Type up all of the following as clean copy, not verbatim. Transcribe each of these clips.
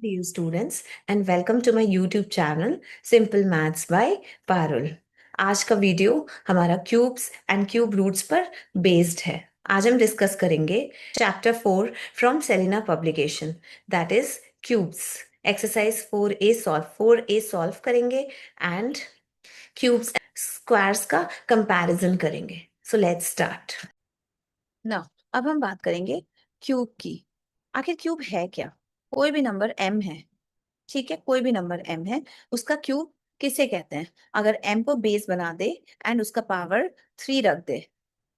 Dear students and welcome to my YouTube channel Simple Maths by Parul. आज का video हमारा cubes and cube roots पर based है। आज हम डिस्कस करेंगे chapter 4 from Selina publication, that is cubes. Exercise 4A solve करेंगे and cubes squares का कंपैरिजन करेंगे। So let's start. ना अब हम बात करेंगे क्यूब की। आखिर क्यूब है क्या? कोई भी नंबर m है, ठीक है, कोई भी नंबर m है, उसका क्यूब किसे कहते हैं? अगर m को बेस बना दे एंड उसका पावर 3 रख दे,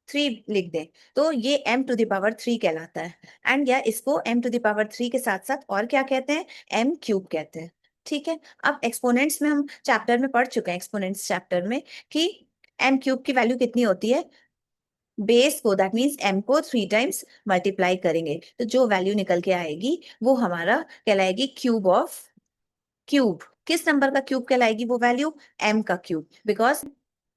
3 लिख दे, तो ये m⁻³ कहलाता है। एंड या इसको m⁻³ के साथ साथ और क्या कहते हैं? m क्यूब कहते हैं। ठीक है, अब एक्सपोनेंट्स में हम चैप्टर में पढ़ चुके हैं, एक्सपोनेंट्स चैप्टर में, कि m क्यूब की वैल्यू कितनी होती है? बेस को, दैट मीन्स m को 3 टाइम्स मल्टीप्लाई करेंगे तो जो वैल्यू निकल के आएगी वो हमारा कहलाएगी क्यूब ऑफ क्यूब। किस नंबर का क्यूब कहलाएगी वो वैल्यू? m का क्यूब, बिकॉज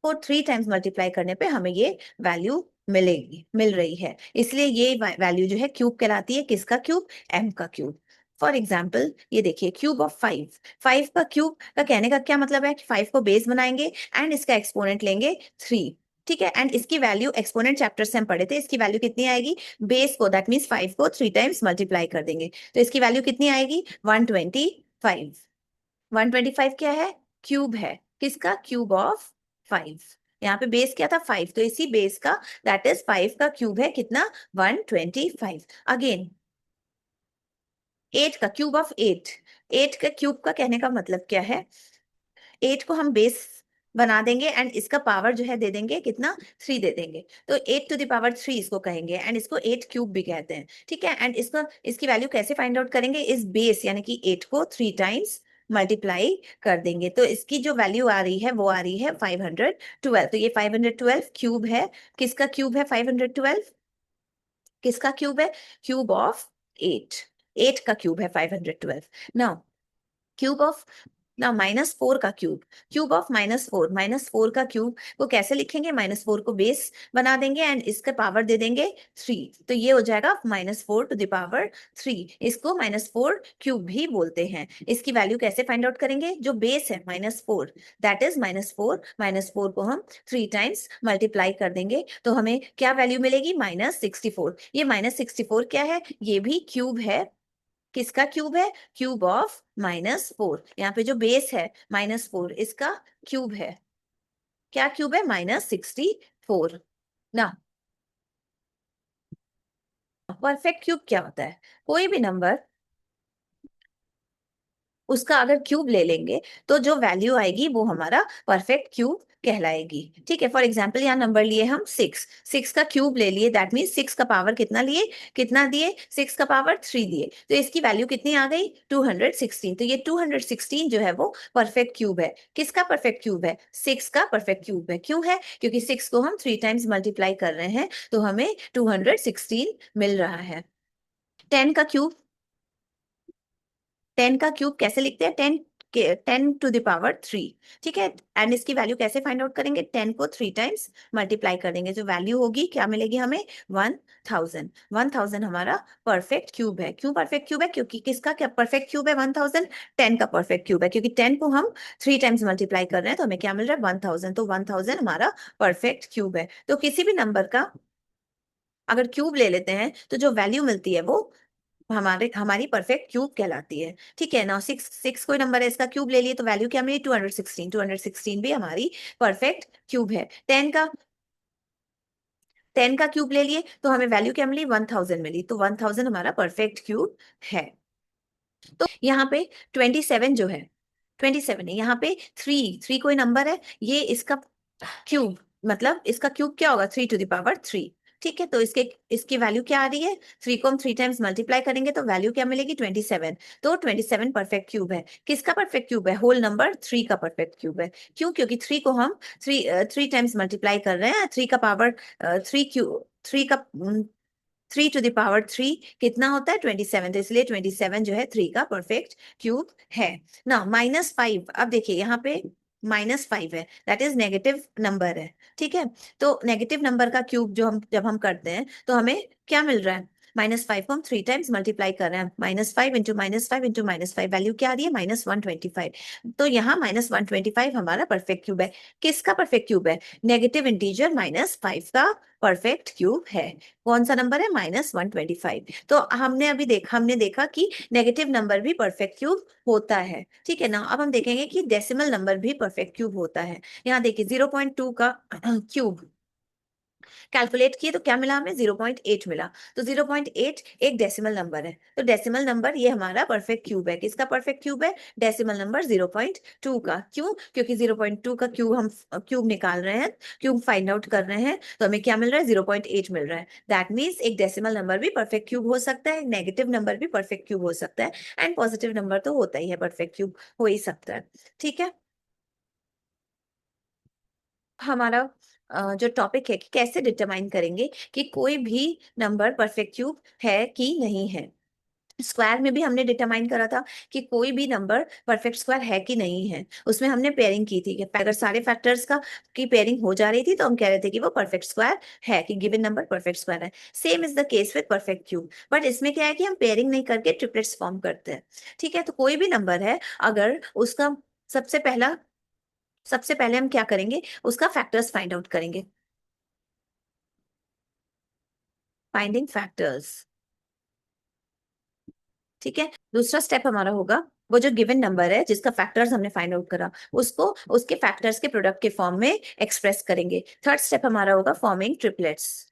को 3 टाइम्स मल्टीप्लाई करने पे हमें ये वैल्यू मिल रही है, इसलिए ये वैल्यू जो है क्यूब कहलाती है। किसका क्यूब? m का क्यूब। फॉर एग्जाम्पल ये देखिए, क्यूब ऑफ 5। 5 का क्यूब का कहने का क्या मतलब है? 5 को बेस बनाएंगे एंड इसका एक्सपोनेंट लेंगे 3। ठीक है, एंड इसकी वैल्यू एक्सपोनेंट चैप्टर से हम पढ़े थे, इसकी वैल्यू कितनी आएगी? बेस को, दैट मीन्स 5 को 3 टाइम्स मल्टीप्लाई कर देंगे तो इसकी वैल्यू कितनी आएगी? 125। 125 क्या है? क्यूब है। किसका? Cube of 5। यहाँ पे बेस क्या था? 5, तो इसी बेस का, दैट इज 5 का क्यूब है कितना? 125। अगेन 8 का क्यूब ऑफ 8। 8 का क्यूब का कहने का मतलब क्या है? 8 को हम बेस बना देंगे एंड इसका पावर जो है दे देंगे कितना? 3 दे देंगे, तो 8⁻³ इसको कहेंगे एंड इसको 8 क्यूब भी कहते हैं। ठीक है, एंड इसको, इसकी वैल्यू कैसे फाइंड आउट करेंगे? इस बेस यानी कि 8 को 3 टाइम्स मल्टीप्लाई कर देंगे तो इसकी जो वैल्यू आ रही है वो आ रही है 512। तो ये 512 क्यूब है। किसका क्यूब है 512? किसका क्यूब है? Cube of 8। 8 का क्यूब है 512। नाउ क्यूब ऑफ, ना -4 का क्यूब। क्यूब ऑफ -4, -4 का क्यूब को कैसे लिखेंगे? -4 को बेस बना देंगे एंड इसके पावर दे देंगे 3, तो ये हो जाएगा -4⁻³ इसको -4 क्यूब भी बोलते हैं। इसकी वैल्यू कैसे फाइंड आउट करेंगे? जो बेस है -4, दैट इज -4 को हम 3 टाइम्स मल्टीप्लाई कर देंगे तो हमें क्या वैल्यू मिलेगी? -64। ये -64 क्या है? ये भी क्यूब है। किसका क्यूब है? Cube of -4। यहाँ पे जो बेस है -4, इसका क्यूब है। क्या क्यूब है? -64 ना। परफेक्ट क्यूब क्या होता है? कोई भी नंबर, उसका अगर क्यूब ले लेंगे तो जो वैल्यू आएगी वो हमारा परफेक्ट क्यूब कहलाएगी। ठीक है, फॉर एग्जाम्पल यहाँ नंबर लिए हम 6। 6 का क्यूब ले लिए, दैट मीन 6 का पावर कितना लिए? कितना दिए? 6 का पावर 3 दिए, तो इसकी वैल्यू कितनी आ गई? 216। तो ये 216 जो है वो परफेक्ट क्यूब है। किसका परफेक्ट क्यूब है? 6 का परफेक्ट क्यूब है। क्यों है? क्योंकि 6 को हम 3 टाइम्स मल्टीप्लाई कर रहे हैं तो हमें 216 मिल रहा है। 10 का क्यूब, 10 का क्यूब कैसे लिखते हैं? 10⁻³। ठीक है, एंड इसकी वैल्यू कैसे फाइंड आउट करेंगे? 10 को 3 टाइम्स मल्टीप्लाई कर देंगे, जो वैल्यू होगी क्या मिलेगी हमें? 1000। 1000 हमारा परफेक्ट क्यूब है। क्यों परफेक्ट क्यूब है? क्योंकि किसका क्या परफेक्ट क्यूब है 1000? 10 का परफेक्ट क्यूब है, क्योंकि 10 को हम 3 टाइम्स मल्टीप्लाई कर रहे हैं तो हमें क्या मिल रहा है? 1000। तो 1000 हमारा परफेक्ट क्यूब है। तो किसी भी नंबर का अगर क्यूब ले लेते हैं तो जो वैल्यू मिलती है वो हमारी परफेक्ट क्यूब कहलाती है। ठीक है ना, 6 कोई नंबर है, इसका क्यूब ले लिए तो वैल्यू क्या मिली? 216। 216 भी हमारी परफेक्ट क्यूब है। 10 का क्यूब ले लिए तो हमें वैल्यू क्या मिली? 1000 मिली, तो 1000 हमारा परफेक्ट क्यूब है। तो यहाँ पे 27 जो है, 27 है, यहाँ पे 3 कोई नंबर है, ये इसका क्यूब, मतलब इसका क्यूब क्या होगा? 3⁻³। ठीक है, तो इसकी वैल्यू क्या आ रही है? 3 को हम 3 टाइम्स मल्टीप्लाई करेंगे तो वैल्यू क्या मिलेगी? 27। तो 27 परफेक्ट क्यूब है। किसका परफेक्ट क्यूब है? होल नंबर 3 का परफेक्ट क्यूब है। क्यों? क्योंकि 3 को हम 3 टाइम्स मल्टीप्लाई कर रहे हैं। 3 का पावर 3 का 3⁻³ कितना होता है? 27, तो इसलिए 27 जो है 3 का परफेक्ट क्यूब है ना। -5, अब देखिए यहाँ पे -5 है, दैट इज नेगेटिव नंबर है। ठीक है, तो नेगेटिव नंबर का क्यूब जो हम जब हम करते हैं तो हमें क्या मिल रहा है? -5 को हम 3 टाइम्स मल्टीप्लाई कर रहे हैं, -5 इंटू -5 इंटू -5, वैल्यू क्या आ रही है? -125। तो यहाँ -125 हमारा परफेक्ट क्यूब है। किसका परफेक्ट क्यूब है? नेगेटिव इंटीजर -5 का परफेक्ट क्यूब है। कौन सा नंबर है? -125। तो हमने देखा कि नेगेटिव नंबर भी परफेक्ट क्यूब होता है। ठीक है ना। अब हम देखेंगे कि डेसिमल नंबर भी परफेक्ट क्यूब होता है। यहाँ देखिए 0.2 का क्यूब कैलकुलेट किए तो क्या मिला हमें? 0.8 मिला। तो 0.8 एक डेसिमल नंबर है। तो डेसिमल नंबर ये हमारा परफेक्ट क्यूब है। किसका परफेक्ट क्यूब है? डेसिमल नंबर 0.2 का। क्यों? क्योंकि 0.2 का क्यूब हम क्यूब निकाल रहे हैं, क्यूब फाइंड आउट कर रहे हैं, तो हमें क्या मिल रहा है? 0.8 मिल रहा है। दैट मीन्स एक डेसिमल नंबर भी परफेक्ट क्यूब हो सकता है, नेगेटिव नंबर भी परफेक्ट क्यूब हो सकता है, एंड पॉजिटिव नंबर तो होता ही है, परफेक्ट क्यूब हो ही सकता है। ठीक है। हमारा जो टॉपिक है कि कैसे डिटरमाइन करेंगे कि कोई भी नंबर परफेक्ट क्यूब है कि नहीं है। स्क्वायर में भी हमने डिटरमाइन करा था कि कोई भी नंबर परफेक्ट स्क्वायर है कि नहीं है। उसमें हमने पेयरिंग की थी कि अगर सारे फैक्टर्स का की पेयरिंग हो जा रही थी तो हम कह रहे थे कि वो परफेक्ट स्क्वायर है, कि गिवन नंबर परफेक्ट स्क्वायर है। Same is the case with perfect cube, but इसमें क्या है कि हम पेयरिंग नहीं करके ट्रिपलेट्स फॉर्म करते हैं। ठीक है। तो कोई भी नंबर है, अगर उसका सबसे पहला सबसे पहले हम क्या करेंगे? उसका फैक्टर्स फाइंड आउट करेंगे। Finding factors. ठीक है। दूसरा स्टेप हमारा होगा, वो जो गिवन नंबर है जिसका फैक्टर्स हमने फाइंड आउट करा, उसको उसके फैक्टर्स के प्रोडक्ट के फॉर्म में एक्सप्रेस करेंगे। थर्ड स्टेप हमारा होगा forming triplets.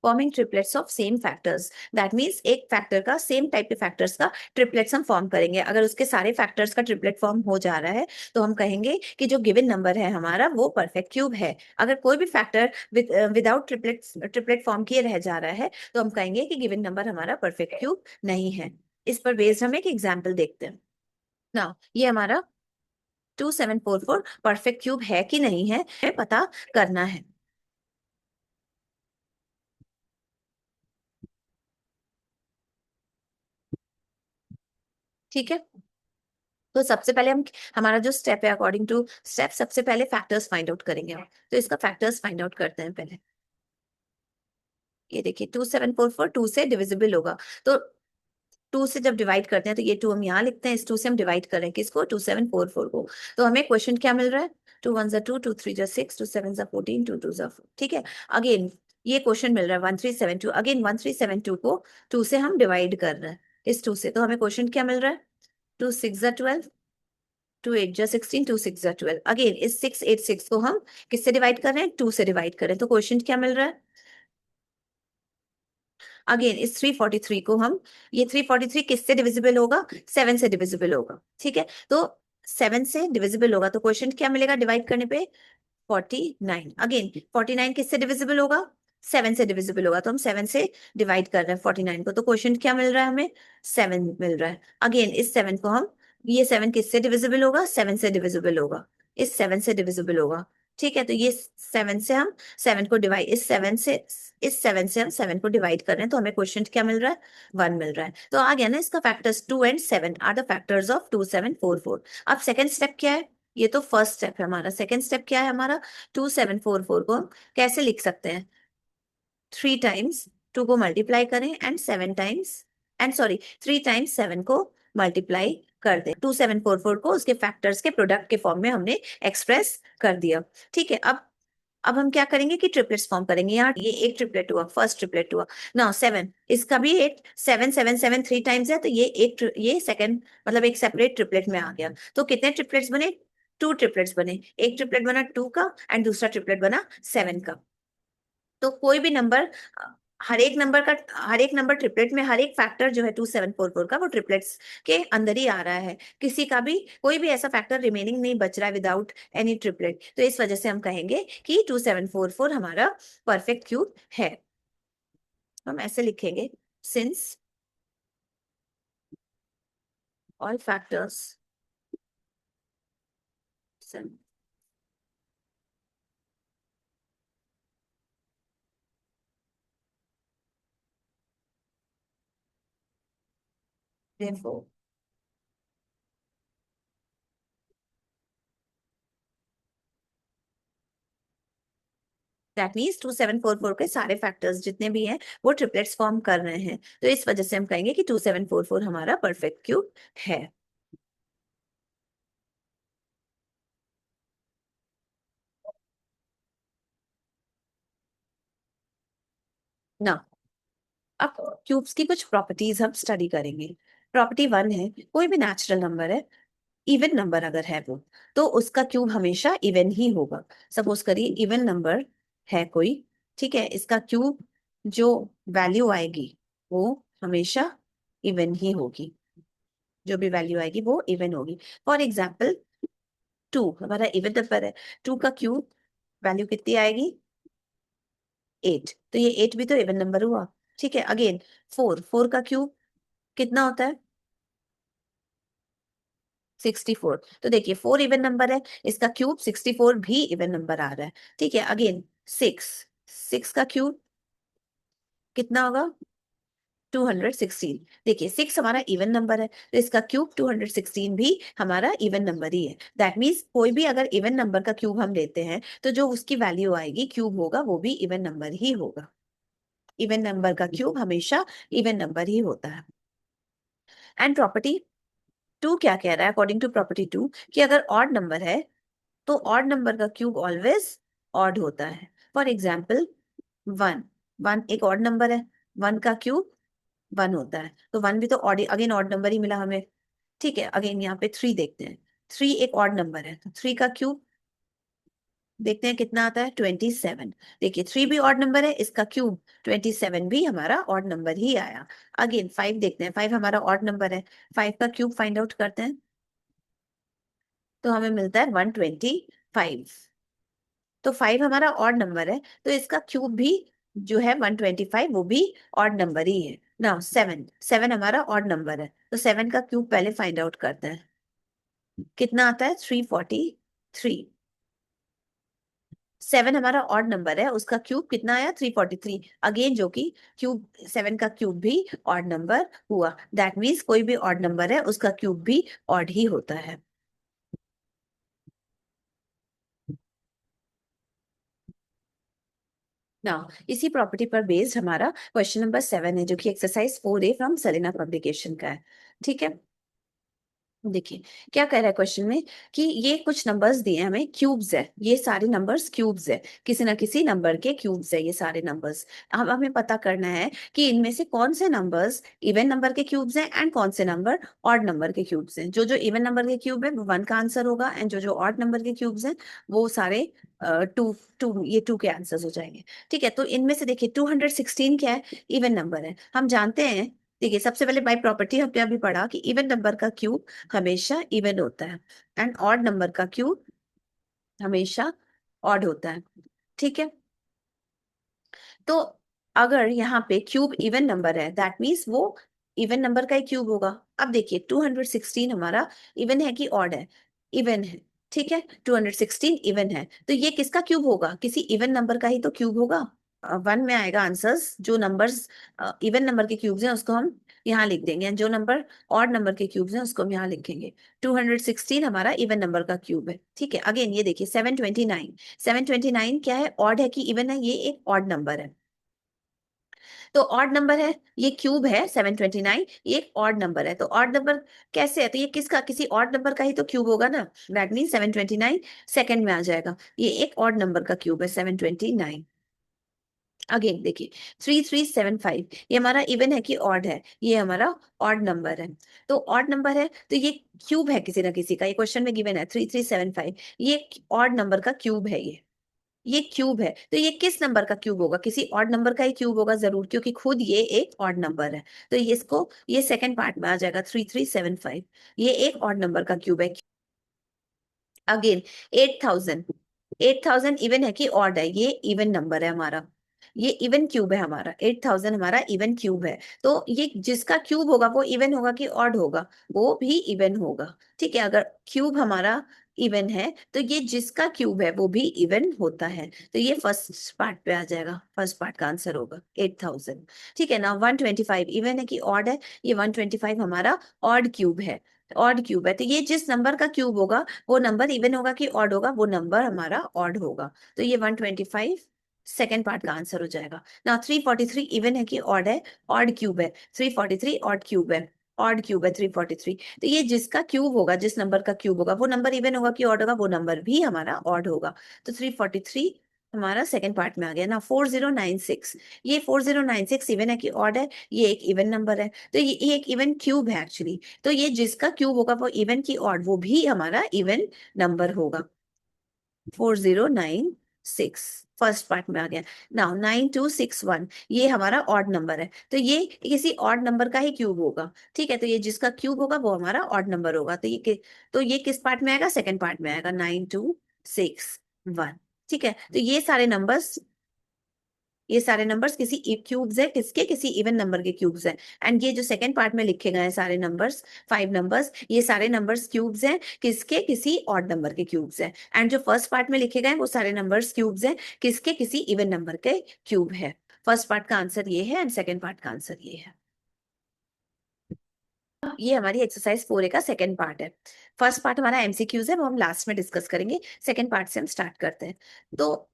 Forming triplets of same factors. That means एक फैक्टर का, सेम टाइप के फैक्टर्स का ट्रिपलेट्स हम फॉर्म करेंगे। अगर उसके सारे फैक्टर्स का ट्रिपलेट फॉर्म हो जा रहा है तो हम कहेंगे कि जो गिवन नंबर है हमारा वो परफेक्ट क्यूब है। अगर कोई भी फैक्टर विदाउट ट्रिपलेट फॉर्म किए रह जा रहा है तो हम कहेंगे कि गिवन नंबर हमारा परफेक्ट क्यूब नहीं है। इस पर बेस्ड हम एक एग्जाम्पल देखते हैं ना। ये हमारा 2744 परफेक्ट क्यूब है कि नहीं है, हमें पता करना है। ठीक है। तो सबसे पहले हम, हमारा जो स्टेप है अकॉर्डिंग टू स्टेप, सबसे पहले फैक्टर्स फाइंड आउट करेंगे हम। तो इसका फैक्टर्स फाइंड आउट करते हैं पहले। ये देखिए 2744 2 से डिविजिबल होगा। तो 2 से जब डिवाइड करते हैं तो ये 2 हम यहाँ लिखते हैं, इस 2 से हम डिवाइड कर रहे हैं किसको? 2744 को। तो हमें क्वेश्चन क्या मिल रहा है? 2 1 2, 2 3 6, 2 7 14, 2 2 4। ठीक है। अगेन ये क्वेश्चन मिल रहा है 1372। अगेन 1372 को 2 से हम डिवाइड कर रहे हैं, इस 2 से। तो हमें क्वेश्चन क्या मिल रहा है? 2 6 12, 2 8 16, 2 6 12। अगेन इस 686 को हम किससे डिवाइड कर रहे हैं? 2 से डिवाइड कर रहे हैं। तो क्वेश्चन क्या मिल रहा है? अगेन इस 343 को हम, ये 343 किससे डिविजिबल होगा? 7 से डिविजिबल होगा। ठीक है। तो 7 से डिविजिबल होगा तो क्वेश्चन क्या मिलेगा डिवाइड करने पे? 49। अगेन 49 किससे डिविजिबल होगा? 7 से डिविजिबल होगा। तो हम 7 से डिवाइड कर रहे हैं 49 को, तो क्वेश्चन क्या मिल रहा है हमें? 7 मिल रहा है। अगेन इस 7 को हम, ये 7 किससे डिविजिबल होगा? 7 से डिविजिबल होगा, इस 7 से डिविजिबल होगा। ठीक है। तो ये 7 से हम 7 को डिवाइड, इस 7 से हम 7 को डिवाइड कर रहे हैं, तो हमें क्वेश्चन क्या मिल रहा है? 1 मिल रहा है। तो आ गया ना इसका factors. 2 and 7 are the factors of 2744। अब सेकंड स्टेप क्या है? ये तो फर्स्ट स्टेप है हमारा। सेकंड स्टेप क्या है हमारा? 2744 को हम कैसे लिख सकते हैं? 3 टाइम्स 2 को मल्टीप्लाई करें and 7 times, and sorry 3 times 7 को मल्टीप्लाई कर दें। 2744 को उसके फैक्टर्स के प्रोडक्ट के फॉर्म में हमने एक्सप्रेस कर दिया। ठीक है। अब हम क्या करेंगे कि ट्रिपलेट्स फॉर्म करेंगे। यहाँ ये एक ट्रिपलेट हुआ, फर्स्ट ट्रिपलेट हुआ ना। 7 इसका भी 8, 7 7 7 3 टाइम्स है, तो ये सेकंड मतलब एक सेपरेट ट्रिपलेट में आ गया। तो कितने ट्रिपलेट्स बने? 2 ट्रिपलेट्स बने। एक ट्रिपलेट बना 2 का एंड दूसरा ट्रिपलेट बना 7 का। तो कोई भी नंबर, हर एक नंबर ट्रिपलेट में, हर एक फैक्टर जो है 2744 का, वो ट्रिपलेट्स के अंदर ही आ रहा है। किसी का भी, कोई भी ऐसा फैक्टर रिमेनिंग नहीं बच रहा है विदाउट एनी ट्रिपलेट। तो इस वजह से हम कहेंगे कि 2744 हमारा परफेक्ट क्यूब है। हम ऐसे लिखेंगे, since all factors therefore that means 2744 के सारे फैक्टर्स जितने भी हैं वो ट्रिपलेट्स फॉर्म कर रहे हैं, तो इस वजह से हम कहेंगे कि 2744 हमारा परफेक्ट क्यूब है। ना, अब क्यूब्स की कुछ प्रॉपर्टीज हम स्टडी करेंगे। प्रॉपर्टी वन है, कोई भी नेचुरल नंबर है, इवन नंबर अगर है वो, तो उसका क्यूब हमेशा इवन ही होगा। सपोज करिए इवन नंबर है कोई, ठीक है, इसका क्यूब जो वैल्यू आएगी वो हमेशा इवन ही होगी, जो भी वैल्यू आएगी वो इवन होगी। फॉर एग्जाम्पल 2 हमारा इवन नंबर है, 2 का क्यूब वैल्यू कितनी आएगी 8, तो ये 8 भी तो इवन नंबर हुआ। ठीक है, अगेन 4 का क्यूब कितना होता है 64, तो देखिए 4 इवन नंबर है, इसका क्यूब 64 भी इवन नंबर आ रहा है। ठीक है, अगेन 6 का क्यूब कितना होगा 216। देखिए 6 हमारा इवन नंबर है, तो इसका क्यूब 216 भी हमारा इवन नंबर ही है। दैट मीन्स कोई भी अगर इवन नंबर का क्यूब हम लेते हैं तो जो उसकी वैल्यू आएगी क्यूब होगा वो भी इवन नंबर ही होगा। इवन नंबर का क्यूब हमेशा इवन नंबर ही होता है। एंड प्रॉपर्टी टू क्या कह रहा है, अकॉर्डिंग टू प्रॉपर्टी टू, कि अगर ऑड नंबर है तो ऑड नंबर का क्यूब ऑलवेज ऑड होता है। फॉर एग्जाम्पल 1, 1 एक ऑड नंबर है, 1 का क्यूब 1 होता है, तो 1 भी तो ऑड, अगेन ऑड नंबर ही मिला हमें। ठीक है, अगेन यहाँ पे 3 देखते हैं, 3 एक ऑड नंबर है, तो 3 का क्यूब देखते हैं कितना आता है 27। देखिए 3 भी ऑड नंबर है, इसका क्यूब 27 भी हमारा ऑड नंबर ही आया। अगेन 5 देखते हैं, 5 हमारा ऑड नंबर है, 5 का क्यूब फाइंड आउट करते हैं, तो हमें मिलता है 125। तो 5 हमारा ऑड नंबर है, तो इसका क्यूब भी जो है 125 वो भी ऑड नंबर ही है ना। 7, 7 हमारा ऑड नंबर है, तो 7 का क्यूब पहले फाइंड आउट करते हैं, कितना आता है 343। 7 हमारा ऑड नंबर है, उसका क्यूब कितना आया 343, अगेन जो कि क्यूब 7 का क्यूब भी ऑड नंबर हुआ। दैट मीन्स कोई भी ऑड नंबर है उसका क्यूब भी ऑड ही होता है ना। इसी प्रॉपर्टी पर बेस्ड हमारा क्वेश्चन नंबर 7 है, जो कि exercise 4A from Selena publication का है। ठीक है, देखिए क्या कह रहा है क्वेश्चन में कि ये कुछ नंबर्स दिए हैं हमें, क्यूब्स है, ये सारे नंबर्स क्यूब्स है, किसी ना किसी नंबर के क्यूब्स है ये सारे नंबर्स। अब हमें पता करना है कि इनमें से कौन से नंबर्स इवन नंबर के क्यूब्स हैं एंड कौन से नंबर ऑड नंबर के क्यूब्स हैं। जो जो इवन नंबर के क्यूब है वो 1 का आंसर होगा, एंड जो जो ऑड नंबर के क्यूब्स हैं वो सारे 2 2 ये 2 के आंसर्स हो जाएंगे। ठीक है, तो इनमें से देखिए 216 क्या है, इवन नंबर है, हम जानते हैं। देखिए सबसे पहले बाय प्रॉपर्टी हमने अभी पढ़ा कि इवन नंबर का क्यूब हमेशा इवन होता है एंड ऑड नंबर का क्यूब हमेशा ऑड होता है। ठीक है, तो अगर यहाँ पे क्यूब इवन नंबर है दैट मीन्स वो इवन नंबर का ही क्यूब होगा। अब देखिए 216 हमारा इवन है कि ऑड है, इवन है। ठीक है, 216 इवन है, तो ये किसका क्यूब होगा, किसी इवन नंबर का ही तो क्यूब होगा। 1 में आएगा आंसर्स, जो नंबर्स इवन नंबर के क्यूब्स हैं उसको हम यहाँ लिख देंगे, जो नंबर ऑड नंबर के क्यूब्स हैं उसको हम यहाँ लिखेंगे। 216 हमारा इवन नंबर का क्यूब है। ठीक है, अगेन ये देखिए 729, 729 क्या है, ऑड है कि इवन है, ये एक ऑड नंबर है, तो ऑड नंबर है, ये क्यूब है 729, ये एक ऑड नंबर है, तो ऑड नंबर कैसे है, तो ये किसका, किसी ऑड नंबर का ही तो क्यूब होगा ना। दैट मीन 729 सेकंड में आ जाएगा, ये एक ऑड नंबर का क्यूब है 729। अगेन देखिए 3375, ये हमारा इवन है कि ऑड है, ये हमारा ऑड नंबर है, तो ऑड नंबर है तो ये क्यूब है किसी ना किसी का, ये क्वेश्चन में गिवन है 3375, ये ऑड नंबर का क्यूब है, ये क्यूब है, तो ये किस नंबर का क्यूब होगा, किसी ऑड नंबर का ही क्यूब होगा जरूर, क्योंकि खुद ये एक ऑड नंबर है, तो ये इसको ये सेकंड पार्ट में आ जाएगा 3375, ये एक ऑड नंबर का क्यूब है। अगेन 8000, 8000 इवन है कि ऑड है, ये इवन नंबर है हमारा, ये इवन क्यूब है हमारा, 8000 हमारा इवन क्यूब है, तो ये जिसका क्यूब होगा वो इवन होगा कि ऑड होगा, वो भी इवन होगा। ठीक है, अगर क्यूब हमारा इवन है, तो ये जिसका क्यूब है वो भी इवन होता है, तो ये फर्स्ट पार्ट पे आ जाएगा, फर्स्ट पार्ट का आंसर होगा 8000। ठीक है ना। 125 इवन है कि ऑड है, ये 125 हमारा ऑड क्यूब है, ऑड क्यूब है, तो ये जिस नंबर का क्यूब होगा वो नंबर इवन होगा कि ऑड होगा, वो नंबर हमारा ऑड होगा, तो ये 125 सेकेंड पार्ट का आंसर हो जाएगा ना। 343 इवन है कि ऑड है, ऑड क्यूब है, 343 ऑड क्यूब है, ऑड क्यूब है 343, तो ये जिसका क्यूब होगा, जिस नंबर का क्यूब होगा वो नंबर इवन होगा कि ऑड होगा, वो नंबर भी हमारा ऑड होगा, तो 343 हमारा सेकंड पार्ट में आ गया ना। 4096, ये 4096 इवन है कि ऑड है, ये एक इवन नंबर है, तो ये एक इवन क्यूब है एक्चुअली, तो ये जिसका क्यूब होगा वो इवन की ऑड, वो भी हमारा इवन नंबर होगा। 4096 फर्स्ट पार्ट में आ गया। नाउ 9261 ये हमारा ऑड नंबर है, तो ये किसी ऑड नंबर का ही क्यूब होगा। ठीक है, तो ये जिसका क्यूब होगा वो हमारा ऑड नंबर होगा, तो ये किस पार्ट में आएगा, सेकंड पार्ट में आएगा, 9261। ठीक है, तो ये सारे नंबर्स किसी क्यूब्स है, किसके, किसी इवन नंबर के क्यूब्स हैं, एंड ये जो सेकंड पार्ट में लिखे गए हैं सारे नंबर्स, 5 नंबर्स, ये सारे नंबर्स क्यूब्स हैं, किसके, किसी ऑड नंबर के क्यूब्स हैं, एंड जो फर्स्ट पार्ट में लिखे गए हैं वो सारे नंबर्स क्यूब्स हैं, किसके, किसी इवन नंबर के क्यूब है। फर्स्ट पार्ट का आंसर ये है एंड सेकेंड पार्ट का आंसर ये है। ये हमारी एक्सरसाइज 4A का सेकेंड पार्ट है। फर्स्ट पार्ट हमारा एमसीक्यूज है, वो हम लास्ट में डिस्कस करेंगे, सेकेंड पार्ट से हम स्टार्ट करते हैं। तो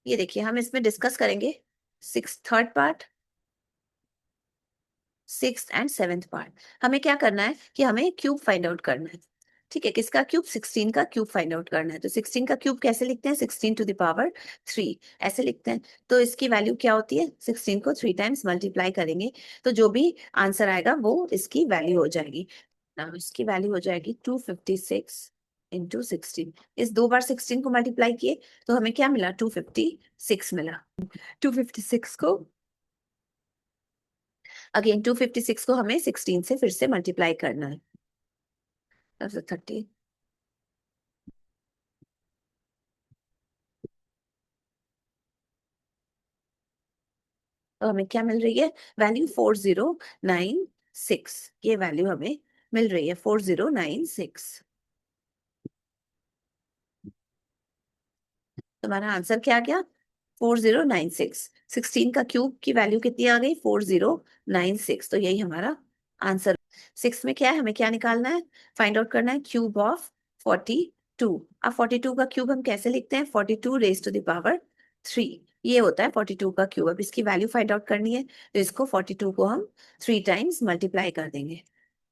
ये देखिए, हम इसमें डिस्कस करेंगे six third part, sixth and seventh part. हमें क्या करना है कि हमें क्यूब फाइंड आउट करना है। ठीक है, किसका क्यूब, 16 का क्यूब फाइंड आउट करना है, तो 16 का क्यूब कैसे लिखते हैं, 16⁻³ ऐसे लिखते हैं। तो इसकी वैल्यू क्या होती है, 16 को 3 टाइम्स मल्टीप्लाई करेंगे तो जो भी आंसर आएगा वो इसकी वैल्यू हो जाएगी ना, इसकी वैल्यू हो जाएगी 256 × 16। इस 2 बार 16 को मल्टीप्लाई किए तो हमें क्या मिला, 256 मिला। 256 को अगेन 256 को हमें 16 से फिर से मल्टीप्लाई करना है, 30। तो हमें क्या मिल रही है, वैल्यू 4096, ये वैल्यू हमें मिल रही है 4096। तुम्हारा आंसर क्या आ गया, 4096। 16 का क्यूब की वैल्यू कितनी आ गई, 4096, तो यही हमारा आंसर। सिक्स में क्या है, हमें क्या निकालना है, फाइंड आउट करना है क्यूब ऑफ 42। अब 42 का क्यूब हम कैसे लिखते हैं, 42⁻³ ये होता है 42 का क्यूब। अब इसकी वैल्यू फाइंड आउट करनी है, तो इसको 42 को हम 3 टाइम्स मल्टीप्लाई कर देंगे,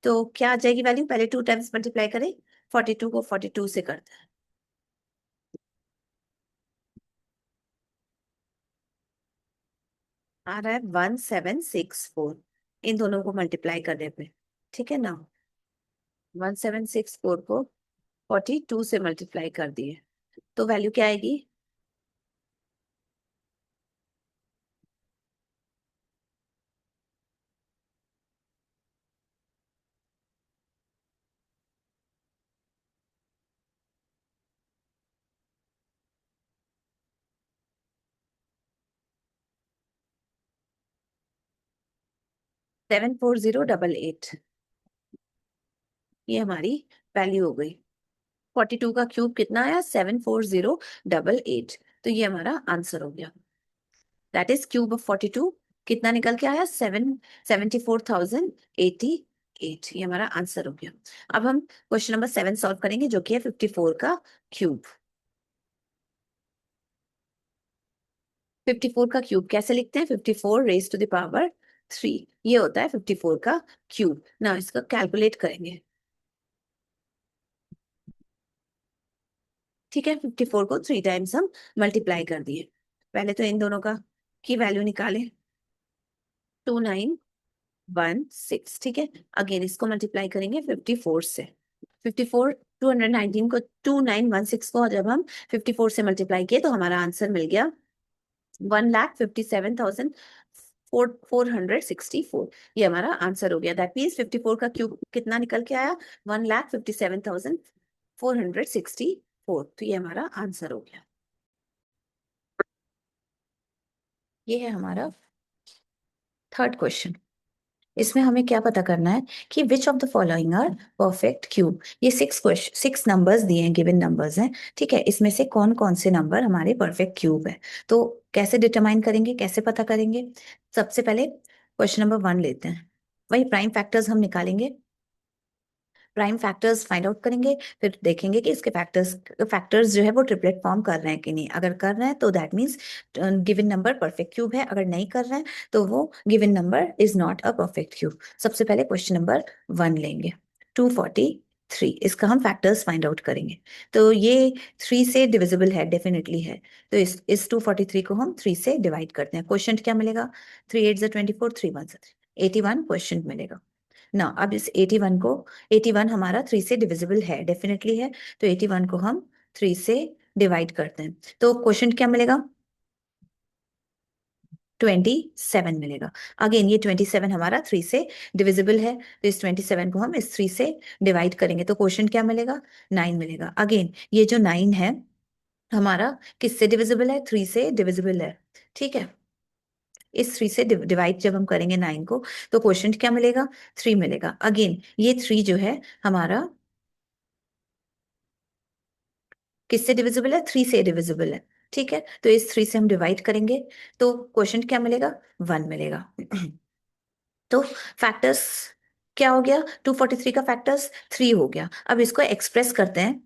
तो क्या आ जाएगी वैल्यू, पहले 2 टाइम्स मल्टीप्लाई करें, 42 को 42 से करते हैं, आ रहा है 1764, इन दोनों को मल्टीप्लाई करने पे। ठीक है ना, 1764 को 42 से मल्टीप्लाई कर दिए तो वैल्यू क्या आएगी, 74088, ये हमारी वैल्यू हो गई। 42 का क्यूब कितना आया, 74088, तो ये हमारा आंसर हो गया, दैट इज क्यूब ऑफ 42 कितना निकल के आया, 74,088, ये हमारा आंसर हो गया। अब हम क्वेश्चन नंबर 7 सॉल्व करेंगे, जो कि है 54 का क्यूब। 54 का क्यूब कैसे लिखते हैं, 54⁻³ ये होता है 54 का क्यूब ना, इसका कैलकुलेट करेंगे। ठीक है, 54 को 3 टाइम्स हम मल्टीप्लाई कर दिए, पहले तो इन दोनों का की वैल्यू निकाले, 2916। ठीक है, अगेन इसको मल्टीप्लाई करेंगे 54 से, 54 219 को 2916 को जब हम 54 से मल्टीप्लाई किए तो हमारा आंसर मिल गया 1,57,464, ये हमारा आंसर हो गया। दैट मीन्स 54 का क्यूब कितना निकल के आया, 1,57,464, तो ये हमारा आंसर हो गया। ये है हमारा थर्ड क्वेश्चन। इसमें हमें क्या पता करना है कि which of the following are perfect cube. ये 6 नंबर्स दिए हैं, गिवन नंबर्स हैं, ठीक है। इसमें से कौन कौन से नंबर हमारे परफेक्ट क्यूब है, तो कैसे डिटरमाइन करेंगे, कैसे पता करेंगे। सबसे पहले क्वेश्चन नंबर 1 लेते हैं। वही प्राइम फैक्टर्स हम निकालेंगे, प्राइम फैक्टर्स फाइंड आउट करेंगे, फिर देखेंगे कि इसके फैक्टर्स फैक्टर्स जो है वो ट्रिपलेट फॉर्म कर रहे हैं कि नहीं। अगर कर रहे हैं तो that means given number perfect cube है, अगर नहीं कर रहे हैं तो वो given number is not a perfect cube. सबसे पहले क्वेश्चन नंबर 1 लेंगे, 243, इसका हम फैक्टर्स फाइंड आउट करेंगे। तो ये 3 से डिविजिबल है, डेफिनेटली है। तो इस 243 को हम 3 से डिवाइड करते हैं। क्वेश्चन क्या मिलेगा, 3 8 24, 3 1 81 क्वेश्चन मिलेगा ना। अब इस 81 को, 81 हमारा 3 से डिविजिबल है, डेफिनेटली है। तो 81 को हम 3 से डिवाइड करते हैं, तो क्वेश्चन क्या मिलेगा, 27 मिलेगा। अगेन ये 27 हमारा 3 से डिविजिबल है, तो इस 27 को हम इस 3 से डिवाइड करेंगे, तो क्वेश्चन क्या मिलेगा, 9 मिलेगा। अगेन ये जो 9 है हमारा किससे डिविजिबल है, 3 से डिविजिबल है, ठीक है। इस 3 से डिवाइड जब हम करेंगे 9 को, तो क्वेश्चन क्या मिलेगा, 3 मिलेगा। अगेन ये 3 जो है हमारा किससे डिविजिबल है, 3 से डिविजिबल है, ठीक है। तो इस 3 से हम डिवाइड करेंगे, तो क्वेश्चन क्या मिलेगा, 1 मिलेगा। तो फैक्टर्स क्या हो गया, 243 का फैक्टर्स 3 हो गया। अब इसको एक्सप्रेस करते हैं,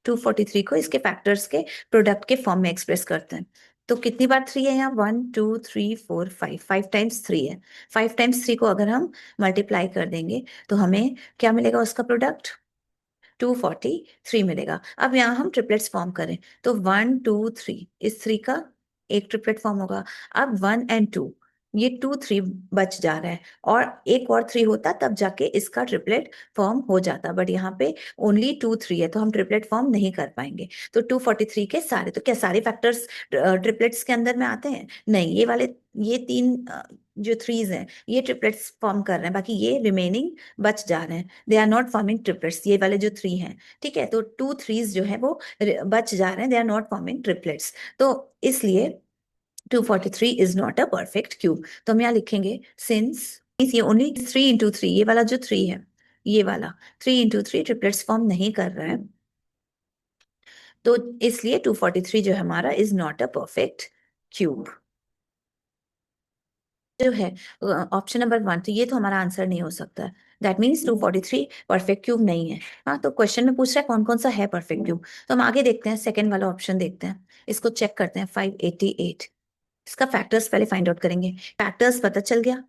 243 को इसके फैक्टर्स के प्रोडक्ट के फॉर्म में एक्सप्रेस करते हैं। तो कितनी बार 3 है यहाँ, 1 2 3 4 5, 5 टाइम्स 3 है। 5 टाइम्स 3 को अगर हम मल्टीप्लाई कर देंगे तो हमें क्या मिलेगा, उसका प्रोडक्ट 243 मिलेगा। अब यहाँ हम ट्रिपलेट्स फॉर्म करें, तो 1 2 3, इस 3 का एक ट्रिपलेट फॉर्म होगा। अब 1 और 2, ये 2 3 बच जा रहा है, और एक और 3 होता तब जाके इसका ट्रिपलेट फॉर्म हो जाता, बट यहाँ पे ओनली 2 3 है, तो हम ट्रिपलेट फॉर्म नहीं कर पाएंगे। तो 243 के सारे, तो क्या सारे फैक्टर्स ट्रिपलेट्स के अंदर में आते हैं, नहीं, ये वाले, ये 3 जो 3s हैं ये ट्रिपलेट्स फॉर्म कर रहे हैं, बाकी ये रिमेनिंग बच जा रहे हैं, they are not forming triplets, ये वाले जो 3 हैं, ठीक है। तो 2 3s जो है वो बच जा रहे हैं, they are not forming triplets, तो इसलिए 243 is not a perfect cube. तो हम यहाँ लिखेंगे सिंस ये ओनली 3 × 3, ये वाला जो 3 है, ये वाला 3 × 3 ट्रिपलेट्स फॉर्म नहीं कर रहा है, तो इसलिए 243 जो है हमारा is not a perfect cube. जो है ऑप्शन नंबर 1, तो ये तो हमारा आंसर नहीं हो सकता। दैट मीन्स 243 परफेक्ट क्यूब नहीं है। हाँ, तो क्वेश्चन में पूछ रहा है कौन कौन सा है परफेक्ट क्यूब, तो हम आगे देखते हैं, सेकेंड वाला ऑप्शन देखते हैं, इसको चेक करते हैं, 588, इसका फैक्टर्स पहले फाइंड आउट करेंगे। फैक्टर्स पता चल गया,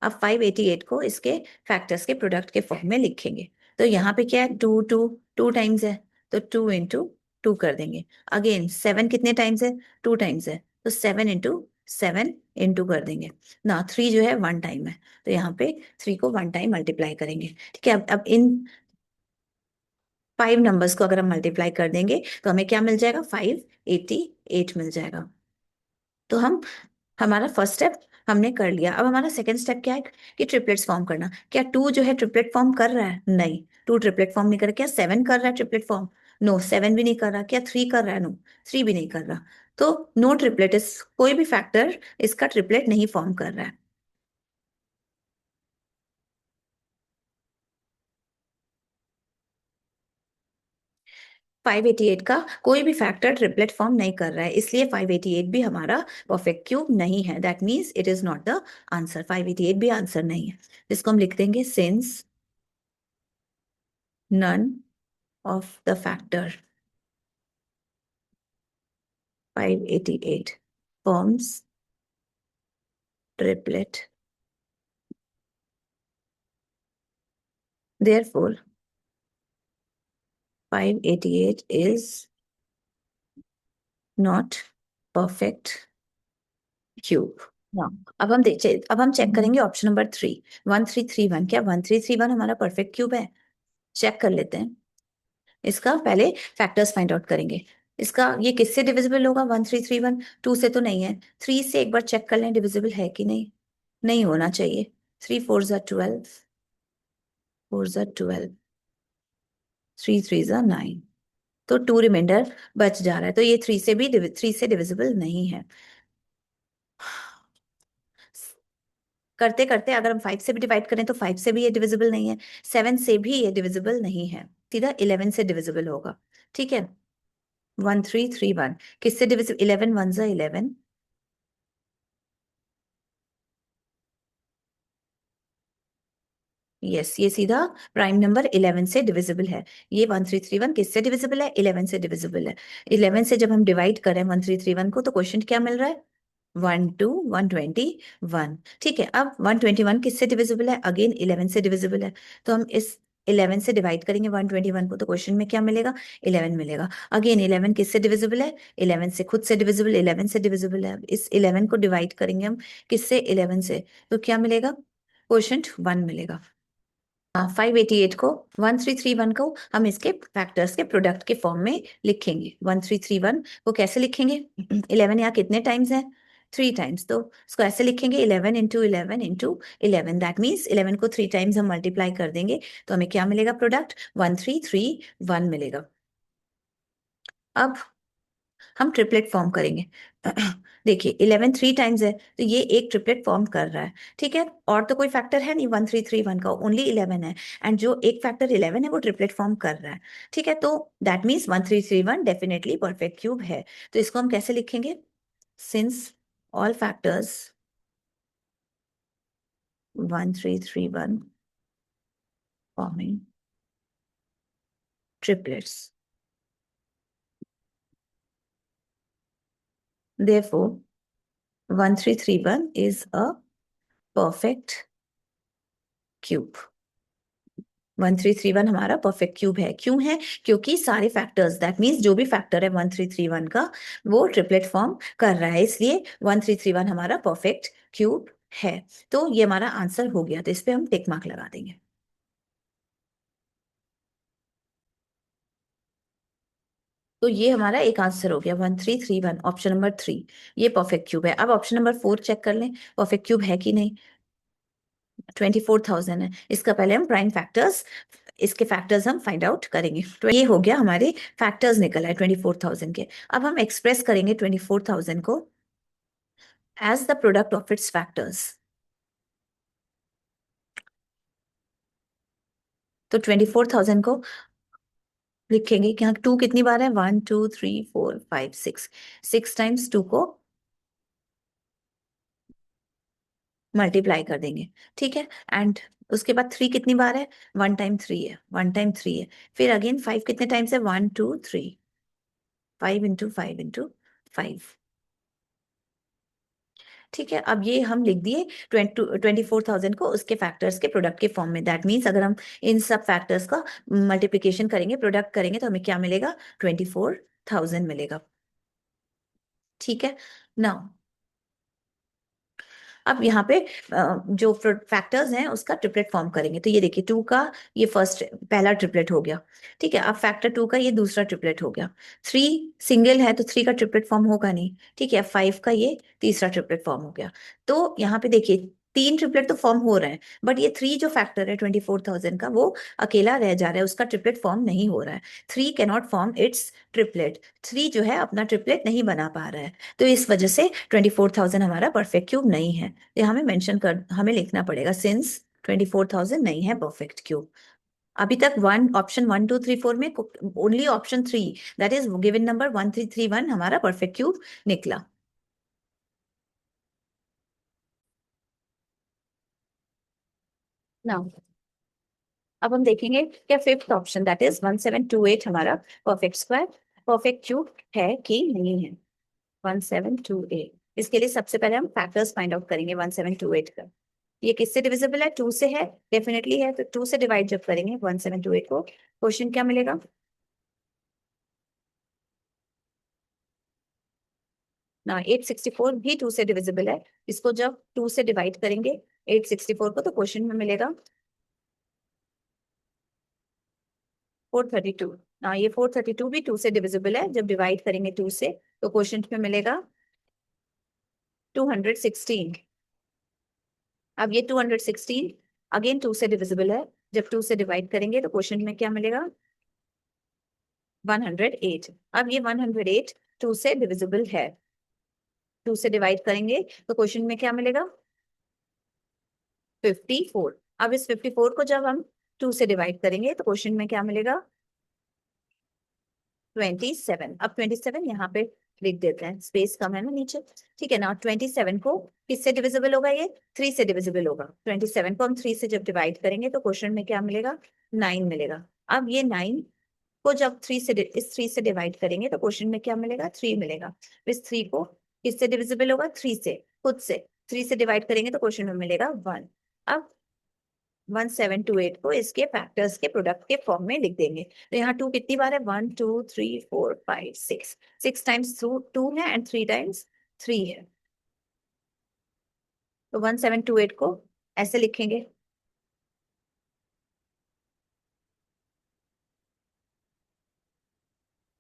अब 588 को इसके फैक्टर्स के प्रोडक्ट के फॉर्म में लिखेंगे। तो यहाँ पे क्या है, 2 टाइम्स है, तो 2 × 2 कर देंगे। अगेन 7 कितने टाइम्स है, 2 टाइम्स है, तो 7 × 7 कर देंगे ना। 3 जो है 1 टाइम है, तो यहाँ पे 3 को 1 टाइम मल्टीप्लाई करेंगे, ठीक है। अब इन 5 नंबर्स को अगर हम मल्टीप्लाई कर देंगे तो हमें क्या मिल जाएगा, 588 मिल जाएगा। तो हम, हमारा फर्स्ट स्टेप हमने कर लिया। अब हमारा सेकंड स्टेप क्या है, कि ट्रिपलेट्स फॉर्म करना। क्या 2 जो है ट्रिपलेट फॉर्म कर रहा है, नहीं, 2 ट्रिपलेट फॉर्म नहीं कर रहा। क्या 7 कर रहा है ट्रिपलेट फॉर्म, नो, 7 भी नहीं कर रहा। क्या 3 कर रहा है, नो, 3 भी नहीं कर रहा। तो नो ट्रिपलेट, इस कोई भी फैक्टर इसका ट्रिपलेट नहीं फॉर्म कर रहा है। 588 का कोई भी फैक्टर ट्रिपलेट फॉर्म नहीं कर रहा है, इसलिए 588 भी हमारा परफेक्ट क्यूब नहीं है, that means it is not the answer. 588 भी आंसर नहीं है, इसको हम लिख देंगे since none of the factor 588 forms triplet, therefore 588 is not perfect cube। हाँ, अब हम चेक करेंगे ऑप्शन नंबर 3, 1331। क्या 1331 हमारा परफेक्ट क्यूब है, चेक कर लेते हैं। इसका पहले फैक्टर्स फाइंड आउट करेंगे। इसका ये किससे डिविजिबल होगा, 1331, 2 से तो नहीं है, 3 से एक बार चेक कर लें डिविजिबल है कि नहीं, नहीं होना चाहिए। 3 4 12, 4 12, 3 3 9, तो 2 रिमाइंडर बच जा रहा है, तो ये 3 से डिविजिबल नहीं है। करते करते अगर हम 5 से भी डिवाइड करें तो 5 से भी ये डिविजिबल नहीं है, 7 से भी ये डिविजिबल नहीं है, सीधा 11 से डिविजिबल होगा। ठीक है, 1331 किससे डिविजिबल? 11 वन जा 11, यस, ये सीधा प्राइम नंबर 11 से डिविजिबल है। ये 1331 किससे डिविजिबल है? 11 से डिविजिबल है। 11 से जब हम डिवाइड करें 1331 को तो क्वेश्चन क्या मिल रहा है? 121। ठीक है, अब 121 किससे डिविजिबल है? अगेन 11 से डिविजिबल है, तो हम इस 11 से डिवाइड करेंगे 121 को तो क्वेश्चन में क्या मिलेगा? 11 मिलेगा। अगेन 11 किससे डिविजिबल है? 11 से, खुद से डिविजिबल, 11 से डिविजिबल है। अब इस 11 को डिवाइड करेंगे हम किससे? 11 से, तो क्या मिलेगा? क्वेश्चन 1 मिलेगा। 588 को, 1331 को हम इसके फैक्टर्स के प्रोडक्ट के फॉर्म में लिखेंगे। 1331 को कैसे लिखेंगे? 11 यहाँ कितने टाइम्स है? 3 टाइम्स, तो इसको ऐसे लिखेंगे 11 इंटू 11 इंटू 11, दैट मीन्स 11 को 3 टाइम्स हम मल्टीप्लाई कर देंगे तो हमें क्या मिलेगा? प्रोडक्ट 1331 मिलेगा। अब हम ट्रिपलेट फॉर्म करेंगे। देखिए 11 3 टाइम्स है तो ये एक ट्रिपलेट फॉर्म कर रहा है। ठीक है, और तो कोई फैक्टर है नहीं 1331 का, ओनली 11 है, एंड जो एक फैक्टर 11 है वो ट्रिपलेट फॉर्म कर रहा है। ठीक है, तो that means 1331 definitely perfect cube है। तो इसको हम कैसे लिखेंगे? Since all factors 1331 forming triplets, therefore 1331 is a perfect cube। 1331 हमारा परफेक्ट क्यूब है। क्यों है? क्योंकि सारे फैक्टर्स, दैट मीन्स जो भी फैक्टर है 1331 का वो ट्रिपलेट फॉर्म कर रहा है, इसलिए 1331 हमारा परफेक्ट क्यूब है। तो ये हमारा आंसर हो गया, तो इस पे हम टिक मार्क लगा देंगे। तो ये हमारा एक आंसर हो गया 1331, ऑप्शन नंबर 3, ये परफेक्ट क्यूब है। अब ऑप्शन नंबर 4 चेक कर लें परफेक्ट क्यूब है कि नहीं। 24,000 है, इसका पहले हम प्राइम फैक्टर्स, इसके फैक्टर्स हम फाइंड आउट करेंगे। तो ये हो गया, हमारे फैक्टर्स निकल आए 24,000 के। अब हम एक्सप्रेस करेंगे 24,000 को as the product of its factors. तो 24,000 को लिखेंगे कि यहाँ 2 कितनी बार है? 1 2 3 4 5 6, 6 टाइम्स 2 को मल्टीप्लाई कर देंगे। ठीक है, एंड उसके बाद 3 कितनी बार है? 1 टाइम 3 है, 1 टाइम 3 है। फिर अगेन 5 कितने टाइम्स है? 1 2 3, 5 इंटू 5 इंटू 5। ठीक है, अब ये हम लिख दिए 24,000 को उसके फैक्टर्स के प्रोडक्ट के फॉर्म में। दैट मीन्स अगर हम इन सब फैक्टर्स का मल्टीप्लिकेशन करेंगे, प्रोडक्ट करेंगे, तो हमें क्या मिलेगा? 24,000 मिलेगा। ठीक है, नाउ अब यहाँ पे जो फैक्टर्स हैं उसका ट्रिपलेट फॉर्म करेंगे। तो ये देखिए 2 का ये फर्स्ट, पहला ट्रिपलेट हो गया। ठीक है, अब फैक्टर 2 का ये दूसरा ट्रिपलेट हो गया। 3 सिंगल है तो 3 का ट्रिपलेट फॉर्म होगा नहीं। ठीक है, 5 का ये तीसरा ट्रिपलेट फॉर्म हो गया। तो यहाँ पे देखिए 3 ट्रिपलेट तो फॉर्म हो रहे हैं, बट ये 3 जो फैक्टर है 24,000 का वो अकेला रह जा रहा है, उसका ट्रिपलेट फॉर्म नहीं हो रहा है। 3 कैनॉट फॉर्म इट्स ट्रिपलेट, 3 जो है अपना ट्रिपलेट नहीं बना पा रहा है, तो इस वजह से 24,000 हमारा परफेक्ट क्यूब नहीं है। ये हमें मेंशन कर, हमें लिखना पड़ेगा सिंस 24,000 नहीं है परफेक्ट क्यूब। अभी तक ऑप्शन 1 2 3 4 में only option 3, that is given number 1331 हमारा परफेक्ट क्यूब निकला। नाउ अब हम देखेंगे क्या फिफ्थ ऑप्शन, दैट इज 1728 हमारा परफेक्ट स्क्वायर, परफेक्ट क्यूब है कि नहीं है। 1728, इसके लिए सबसे पहले हम फैक्टर्स फाइंड आउट करेंगे 1728 का। ये किससे डिविजिबल है? 2 से है, डेफिनेटली है, तो 2 से डिवाइड जब करेंगे 1728 को, क्वेश्चन क्या मिलेगा? ना 864 भी 2 से डिविजिबल है, इसको जब 2 से डिवाइड करेंगे 864 को तो क्वेश्चन में मिलेगा 432। ना ये 432 भी 2 से डिविजिबल है, जब डिवाइड करेंगे 2 से तो क्वेश्चन में मिलेगा 216। अब ये 216 अगेन 2 से डिविजिबल है, जब 2 से डिवाइड करेंगे तो क्वेश्चन में क्या मिलेगा? 108। अब ये 108 2 से डिविजिबल है, 2 से डिवाइड करेंगे तो क्वेश्चन में क्या मिलेगा? 54। अब इस 54 को जब हम 2 से डिवाइड करेंगे तो क्वेश्चन में क्या मिलेगा? 27। अब 27 यहाँ पे लिख देते हैं, स्पेस कम है ना नीचे। ठीक है ना, 27 को किससे डिविजिबल होगा? ये 3 से डिविजिबल होगा। 27 को हम 3 से जब डिवाइड करेंगे तो क्वेश्चन में क्या मिलेगा? 9 मिलेगा। अब ये 9 को जब इस 3 से डिवाइड करेंगे तो क्वेश्चन में क्या मिलेगा? 3 मिलेगा। इस 3 को किससे डिविजिबल होगा? 3 से, खुद से। 3 से डिवाइड करेंगे तो क्वेश्चन में मिलेगा 1। अब 1728 को इसके फैक्टर्स के प्रोडक्ट के फॉर्म में लिख देंगे। तो यहाँ 2 कितनी बार है? 1 2 3 4 5 6। 6 टाइम्स 2 है एंड 3 टाइम्स 3 है। तो 1728 को ऐसे लिखेंगे।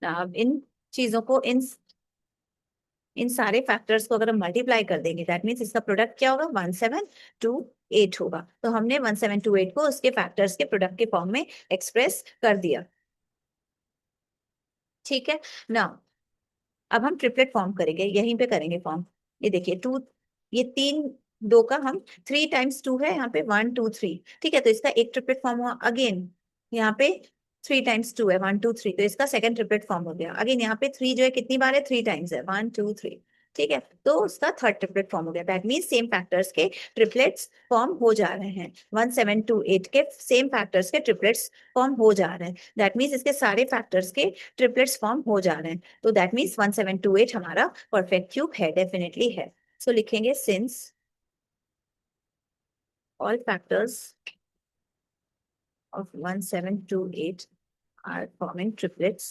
अब इन चीजों को, इन सारे फैक्टर्स को अगर हम मल्टीप्लाई कर देंगे, दैट मीन्स इसका प्रोडक्ट क्या होगा? 1728 होगा। तो हमने 1728 को उसके फैक्टर्स के प्रोडक्ट के फॉर्म में एक्सप्रेस कर दिया। ठीक है ना। अब हम ट्रिपलेट फॉर्म करेंगे, यहीं पे करेंगे फॉर्म। ये देखिए 2, ये 3 2 का हम 3 टाइम्स 2 है यहाँ पे 1 2 3। ठीक है, तो इसका एक ट्रिपलेट फॉर्म हुआ। अगेन यहाँ पे 3 टाइम्स 2 है 1 2 3, तो इसका सेकंड ट्रिपलेट फॉर्म हो गया। अगेन यहाँ पे 3 जो है कितनी बार है? 3 टाइम्स है 1 2 3। ठीक है, तो उसका थर्ड ट्रिपलेट फॉर्म हो गया। दैट मीन्स सेम फैक्टर्स के ट्रिपलेट्स फॉर्म हो जा रहे हैं। 1728 के सेम फैक्टर्स के ट्रिपलेट्स फॉर्म हो जा रहे हैं। दैट मीन्स इसके सारे फैक्टर्स के ट्रिपलेट्स फॉर्म हो जा रहे हैं। तो दैट मीन्स 1728 हमारा परफेक्ट क्यूब है, डेफिनेटली है। सो लिखेंगे since all factors of 1728 are forming triplets,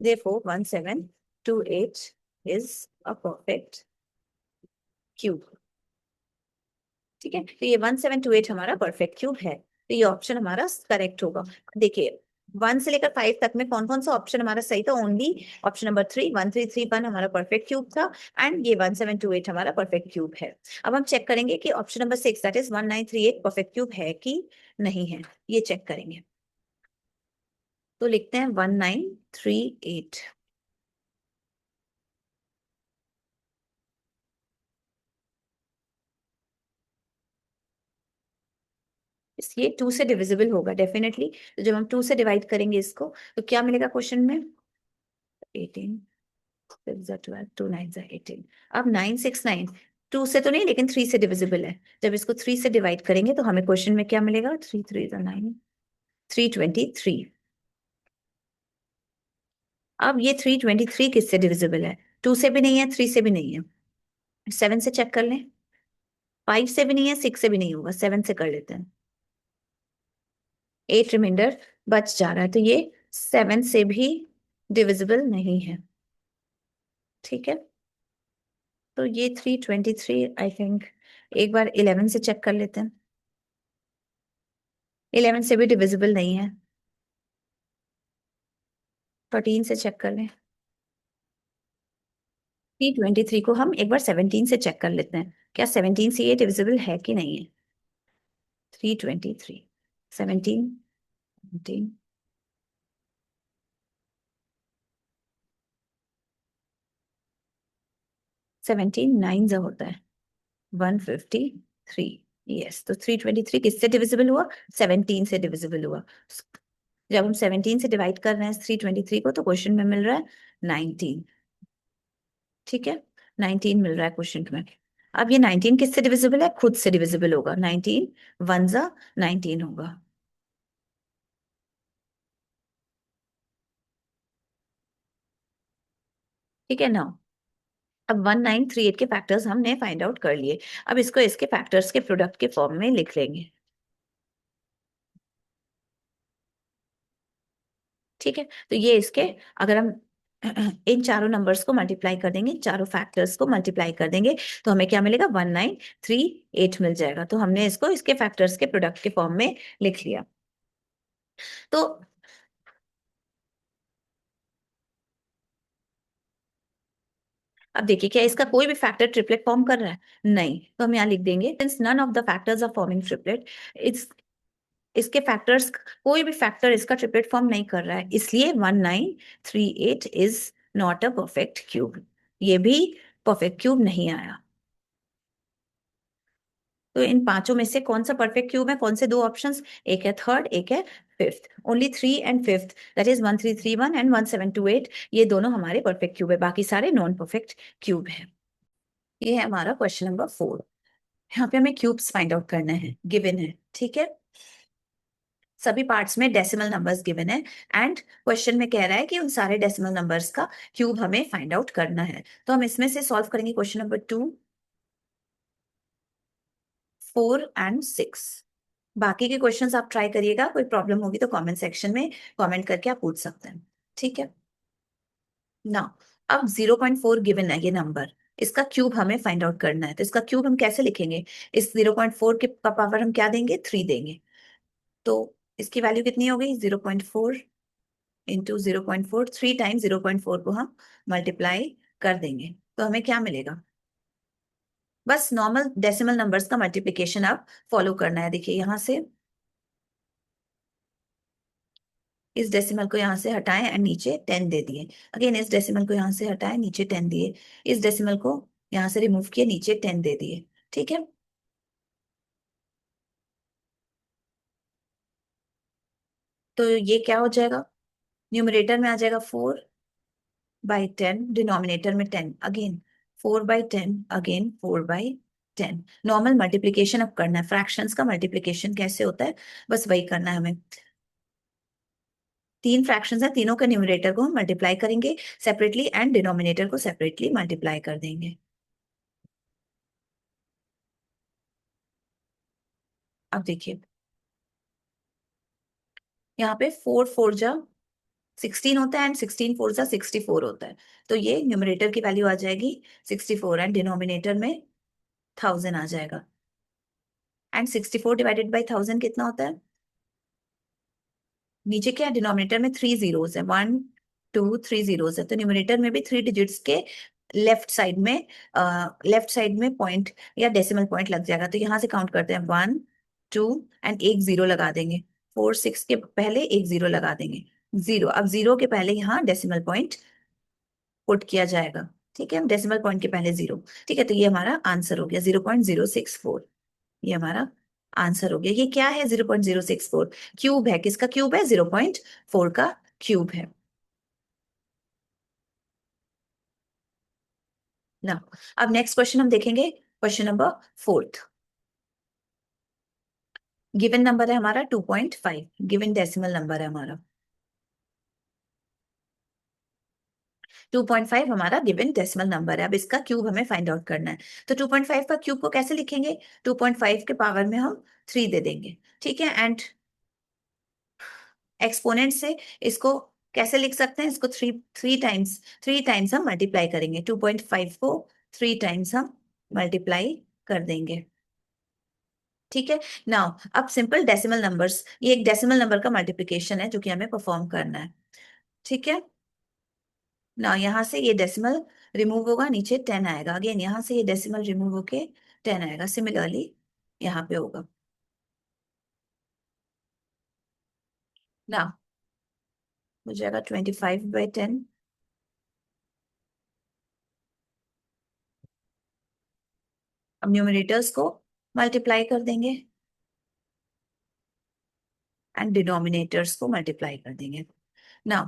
therefore 1728 is a perfect cube। ठीक है, तो ये 1728 हमारा परफेक्ट क्यूब है। तो ये ऑप्शन हमारा करेक्ट होगा। देखिए 1 से लेकर 5 तक में कौन कौन सा ऑप्शन हमारा सही था? ओनली ऑप्शन नंबर 3, 1331 हमारा परफेक्ट क्यूब था एंड ये 1728 हमारा परफेक्ट क्यूब है। अब हम चेक करेंगे कि option number 6 that is 1938 perfect cube है कि नहीं है, ये चेक करेंगे। तो लिखते हैं 1938। ये 2 से डिविजिबल होगा डेफिनेटली। तो जब हम 2 से डिवाइड करेंगे इसको तो क्या मिलेगा क्वेश्चन में? 18 12 2 9 18। अब 969 2 से तो नहीं, लेकिन 3 से डिविजिबल है। जब इसको 3 से डिवाइड करेंगे तो हमें क्वेश्चन में क्या मिलेगा? 3 3 9 323। अब ये 323 किससे डिविजिबल है? 2 से भी नहीं है, 3 से भी नहीं है। 7 से चेक कर लें। 5 से भी नहीं है, 6 से भी नहीं होगा। 7 से कर लेते हैं। 8 रिमाइंडर बच जा रहा है, तो ये 7 से भी डिविजिबल नहीं है। ठीक है, तो ये 323 आई थिंक। एक बार 11 से चेक कर लेते हैं। 11 से भी डिविजिबल नहीं है। 13 से चेक कर लें। 323 को हम एक बार 17 से चेक कर लेते हैं, क्या 17 से ये डिविजिबल है कि नहीं है? 323 17 17 17 9 जो होता है 153। यस, तो 323 किससे डिविजिबल हुआ? 17 से डिविजिबल हुआ। जब हम 17 से डिवाइड कर रहे हैं 323 को तो क्वेश्चन में मिल रहा है 19। ठीक है, 19 मिल रहा है क्वेश्चन में। अब ये 19 किससे डिविजिबल है? खुद से डिविजिबल होगा। 19 1 जा 19 होगा। ठीक है ना। अब 1938 के फैक्टर्स हमने फाइंड आउट कर लिए। अब इसको इसके फैक्टर्स के प्रोडक्ट के फॉर्म में लिख लेंगे। ठीक है, तो ये इसके, अगर हम इन चारों नंबर्स को मल्टीप्लाई कर देंगे, चारों फैक्टर्स को मल्टीप्लाई कर देंगे तो हमें क्या मिलेगा? 1938 मिल जाएगा। तो हमने इसको इसके फैक्टर्स के प्रोडक्ट के फॉर्म में लिख लिया। तो अब देखिए, क्या इसका कोई भी फैक्टर ट्रिपलेट फॉर्म कर रहा है? नहीं, तो हम यहाँ लिख देंगे since none of the factors are forming triplet, its इसके फैक्टर्स, कोई भी फैक्टर इसका ट्रिपलेट फॉर्म नहीं कर रहा है, इसलिए 1938 is not a perfect cube, ये भी परफेक्ट क्यूब नहीं आया। तो इन पांचों में से कौन सा परफेक्ट क्यूब है, कौन से दो ऑप्शंस, एक है थर्ड, एक है fifth. Only three and fifth, that is 1331 and 1728, ये दोनों हमारे परफेक्ट क्यूब है, बाकी सारे नॉन परफेक्ट क्यूब है। ये है हमारा क्वेश्चन नंबर 4। यहाँ पे हमें क्यूब्स फाइंड आउट करना है, गिवन है, ठीक है। सभी पार्ट्स में डेसिमल नंबर्स गिवन है एंड क्वेश्चन में कह रहा है कि उन सारे डेसिमल नंबर्स का क्यूब हमें फाइंड आउट करना है। तो हम इसमें से सॉल्व करेंगे क्वेश्चन नंबर 2, 4 एंड 6। बाकी के क्वेश्चंस आप ट्राई करिएगा, कोई प्रॉब्लम होगी तो कमेंट सेक्शन में कमेंट करके आप पूछ सकते हैं, ठीक है ना। अब 0.4 गिवन है ये नंबर, इसका क्यूब हमें फाइंड आउट करना है। तो इसका क्यूब हम कैसे लिखेंगे, इस 0.4 के पावर हम क्या देंगे, 3 देंगे। तो इसकी वैल्यू कितनी हो गई, 0.4 इंटू 0.4, 3 टाइम्स 0.4 को हम मल्टीप्लाई कर देंगे तो हमें क्या मिलेगा। बस नॉर्मल डेसिमल नंबर्स का मल्टीप्लिकेशन आप फॉलो करना है। देखिए यहां से इस डेसिमल को यहां से हटाएं एंड नीचे 10 दे दिए। अगेन इस डेसिमल को यहां से हटाएं, नीचे 10 दिए। इस डेसिमल को यहां से रिमूव किए, नीचे 10 दे दिए, ठीक है। तो ये क्या हो जाएगा, न्यूमरेटर में आ जाएगा 4/10, डिनोमिनेटर में 10, अगेन 4/10, अगेन 4/10। नॉर्मल मल्टीप्लीकेशन अब करना है, फ्रैक्शंस का मल्टीप्लीकेशन कैसे होता है बस वही करना है हमें। तीन फ्रैक्शंस है, तीनों के न्यूमरेटर को हम मल्टीप्लाई करेंगे सेपरेटली एंड डिनोमिनेटर को सेपरेटली मल्टीप्लाई कर देंगे। अब देखिए यहाँ पे 4 4 जा 16 होता है एंड 16 4 जा 64 होता है। तो ये न्यूमरेटर की वैल्यू आ जाएगी 64 एंड डिनोमिनेटर में 1000 आ जाएगा। एंड 64 डिवाइडेड बाई 1000 कितना होता है, नीचे क्या डिनोमिनेटर में 3 जीरोस है, 1 2 3 जीरोस है, तो न्यूमरेटर में भी 3 डिजिट्स के लेफ्ट साइड में पॉइंट या डेसिमल पॉइंट लग जाएगा। तो यहां से काउंट करते हैं 1 2 एंड एक जीरो लगा देंगे। 4 6 के पहले एक जीरो लगा देंगे, जीरो। अब जीरो के पहले यहाँ डेसिमल पॉइंट पुट किया जाएगा, ठीक है, डेसिमल पॉइंट के पहले जीरो, ठीक है। तो ये हमारा आंसर हो गया 0.064, ये हमारा आंसर हो गया। ये क्या है, 0.064 क्यूब है, किसका क्यूब है, 0.4 का क्यूब है ना। अब नेक्स्ट क्वेश्चन हम देखेंगे, क्वेश्चन नंबर 4। गिवन नंबर है हमारा 2.5, गिवन डेसिमल नंबर है हमारा 2.5, हमारा गिवन डेसिमल नंबर है। अब इसका क्यूब हमें फाइंड आउट करना है। तो 2.5 का क्यूब को कैसे लिखेंगे, 2.5 के पावर में हम 3 दे देंगे, ठीक है। एंड एक्सपोनेंट से इसको कैसे लिख सकते हैं, इसको थ्री थ्री टाइम्स हम मल्टीप्लाई करेंगे। 2.5 को 3 टाइम्स हम मल्टीप्लाई कर देंगे, ठीक है। नाउ अब सिंपल डेसिमल नंबर्स, ये एक डेसिमल नंबर का मल्टीप्लिकेशन है जो कि हमें परफॉर्म करना है, ठीक है ना। यहाँ से ये डेसिमल रिमूव होगा, नीचे 10 आएगा। अगेन यहाँ से ये डेसिमल रिमूव होके 10 आएगा, सिमिलरली यहाँ पे होगा ना। हो जाएगा 25/10। अब न्यूमरेटर्स को मल्टीप्लाई कर देंगे एंड डिनोमिनेटर्स को मल्टीप्लाई कर देंगे ना।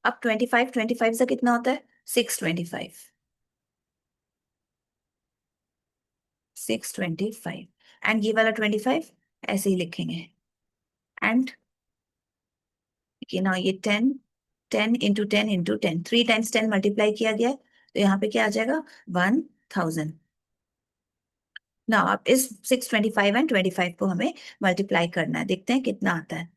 अब 25 से कितना होता है, 625, 625 एंड ये वाला 25 ऐसे ही लिखेंगे। एंड ये ना, ये 10, 10 इंटू 10 इंटू 10, 3 टाइम्स 10 मल्टीप्लाई किया गया है, तो यहाँ पे क्या आ जाएगा, 1000 ना। अब इस 625 एंड 25 को हमें मल्टीप्लाई करना है, देखते हैं कितना आता है।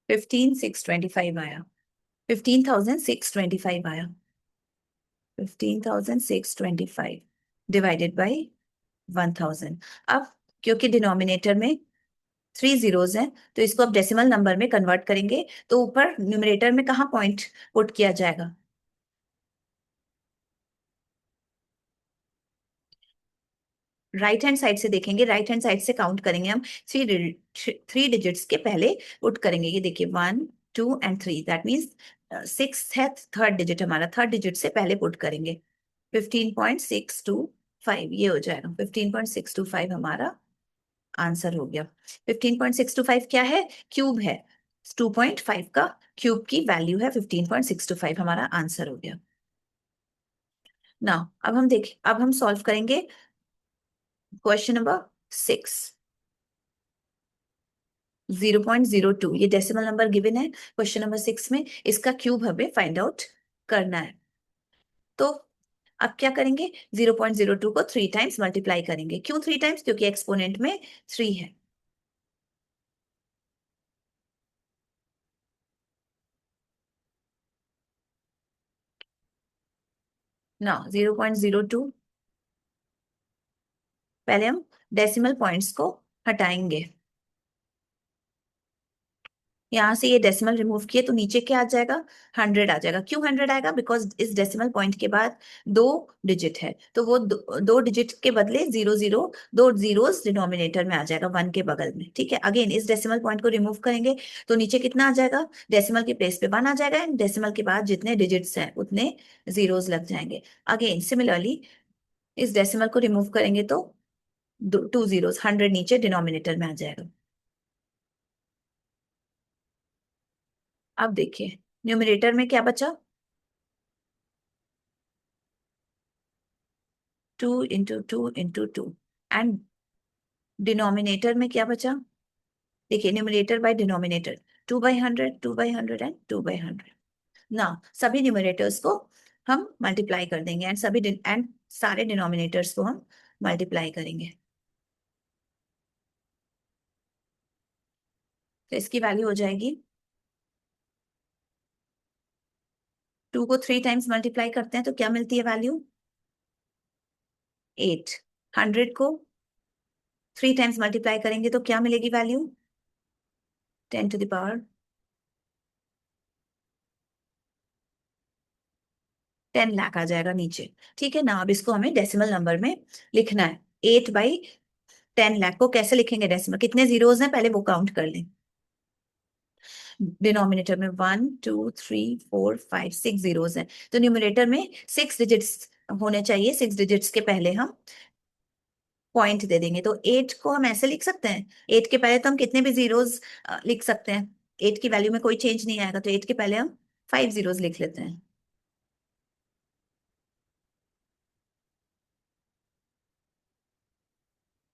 15,625 आया, 15,625 आया, 15,625 डिवाइडेड बाई 1000। अब क्योंकि डिनोमिनेटर में 3 जीरोज हैं, तो इसको अब डेसिमल नंबर में कन्वर्ट करेंगे, तो ऊपर न्यूमरेटर में कहाँ पॉइंट पुट किया जाएगा? राइट हैंड साइड से देखेंगे, राइट हैंड साइड से काउंट करेंगे हम। थ्री डिजिट्स के पहले पुट करेंगे, ये देखिए 1 2 एंड 3, दैट मीन्स सिक्स है थर्ड डिजिट हमारा, थर्ड डिजिट से पहले पुट करेंगे। 15.625 ये हो जाएगा, 15.625 हमारा आंसर हो गया। 15.625 क्या है? क्यूब है। 2.5 का क्यूब की वैल्यू है 15.625, हमारा आंसर हो गया ना। अब हम सॉल्व करेंगे क्वेश्चन नंबर 6। 0.02 ये डेसिमल नंबर गिवन है क्वेश्चन नंबर 6 में, इसका क्यूब हमें फाइंड आउट करना है। तो अब क्या करेंगे? 0.02 को 3 टाइम्स मल्टीप्लाई करेंगे। क्यों 3 टाइम्स? क्योंकि एक्सपोनेंट में 3 है ना। 0.02, पहले हम डेसिमल पॉइंट्स को हटाएंगे। यहां से ये डेसिमल रिमूव किए तो नीचे क्या आ जाएगा? 100 आ जाएगा। क्यों 100 आएगा? बिकॉज इस डेसिमल पॉइंट के बाद दो डिजिट है, तो वो दो डिजिट के बदले जीरो जीरो, दो जीरोस डिनोमिनेटर में आ जाएगा, वन के बगल में। ठीक है, अगेन इस डेसिमल पॉइंट को रिमूव करेंगे तो नीचे कितना आ जाएगा? डेसिमल के प्लेस पे 1 आ जाएगा, एंड डेसिमल के बाद जितने डिजिट्स हैं उतने जीरोस लग जाएंगे। अगेन सिमिलरली इस डेसिमल को रिमूव करेंगे तो 2 जीरोस, 100 नीचे डिनोमिनेटर में आ जाएगा। अब देखिए न्यूमरेटर में क्या बचा? 2 × 2 × 2, एंड डिनोमिनेटर में क्या बचा? देखिए न्यूमरेटर बाय डिनोमिनेटर, 2/100, 2/100 एंड 2/100 ना। सभी न्यूमरेटर्स को हम मल्टीप्लाई कर देंगे, एंड सारे डिनोमिनेटर्स को हम मल्टीप्लाई करेंगे, तो इसकी वैल्यू हो जाएगी, 2 को 3 टाइम्स मल्टीप्लाई करते हैं तो क्या मिलती है वैल्यू? 8। 100 को 3 टाइम्स मल्टीप्लाई करेंगे तो क्या मिलेगी value? 10 to the power 10 lakh आ जाएगा नीचे। ठीक है ना, अब इसको हमें डेसिमल नंबर में लिखना है। 8/10 लाख को कैसे लिखेंगे डेसिमल? कितने जीरोज हैं पहले वो काउंट कर लें। डिनोमिनेटर में 1 2 3 4 5 6 जीरोज हैं, तो न्यूमरेटर में 6 डिजिट्स होने चाहिए। 6 डिजिट्स के पहले हम पॉइंट दे देंगे, तो 8 को हम ऐसे लिख सकते हैं। 8 के पहले तो हम कितने भी जीरोज लिख सकते हैं, 8 की वैल्यू में कोई चेंज नहीं आएगा, तो 8 के पहले हम 5 जीरोज लिख लेते हैं।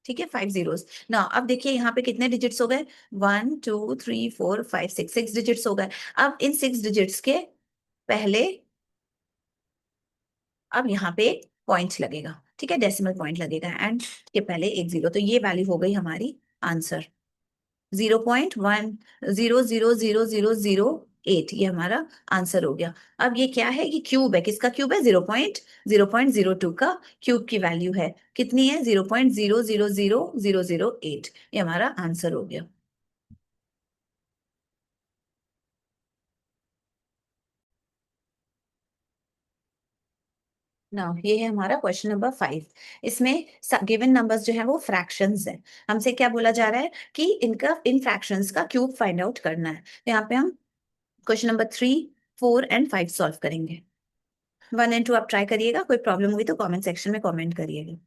ठीक है, 5 जीरोस ना। अब देखिए यहाँ पे कितने डिजिट्स हो गए? 1 2 3 4 5 6, 6 डिजिट्स हो गए। अब इन 6 डिजिट्स के पहले अब यहाँ पे एक पॉइंट लगेगा, ठीक है, डेसिमल पॉइंट लगेगा, एंड के पहले एक जीरो, तो ये वैल्यू हो गई हमारी आंसर। 0.1000008, ये हमारा आंसर हो गया। अब ये क्या है? ये क्यूब है। किसका क्यूब है? 0.02 का क्यूब की वैल्यू है कितनी है? 0.000008, ये हमारा आंसर हो गया। ना, ये है हमारा क्वेश्चन नंबर 5। इसमें गिवन नंबर्स जो है वो फ्रैक्शंस है। हमसे क्या बोला जा रहा है कि इनका इन फ्रैक्शंस का क्यूब फाइंड आउट करना है। तो यहाँ पे हम क्वेश्चन नंबर 3 4 एंड 5 सॉल्व करेंगे। 1 एंड 2 आप ट्राई करिएगा, कोई प्रॉब्लम हुई तो कमेंट सेक्शन में कमेंट करिएगा।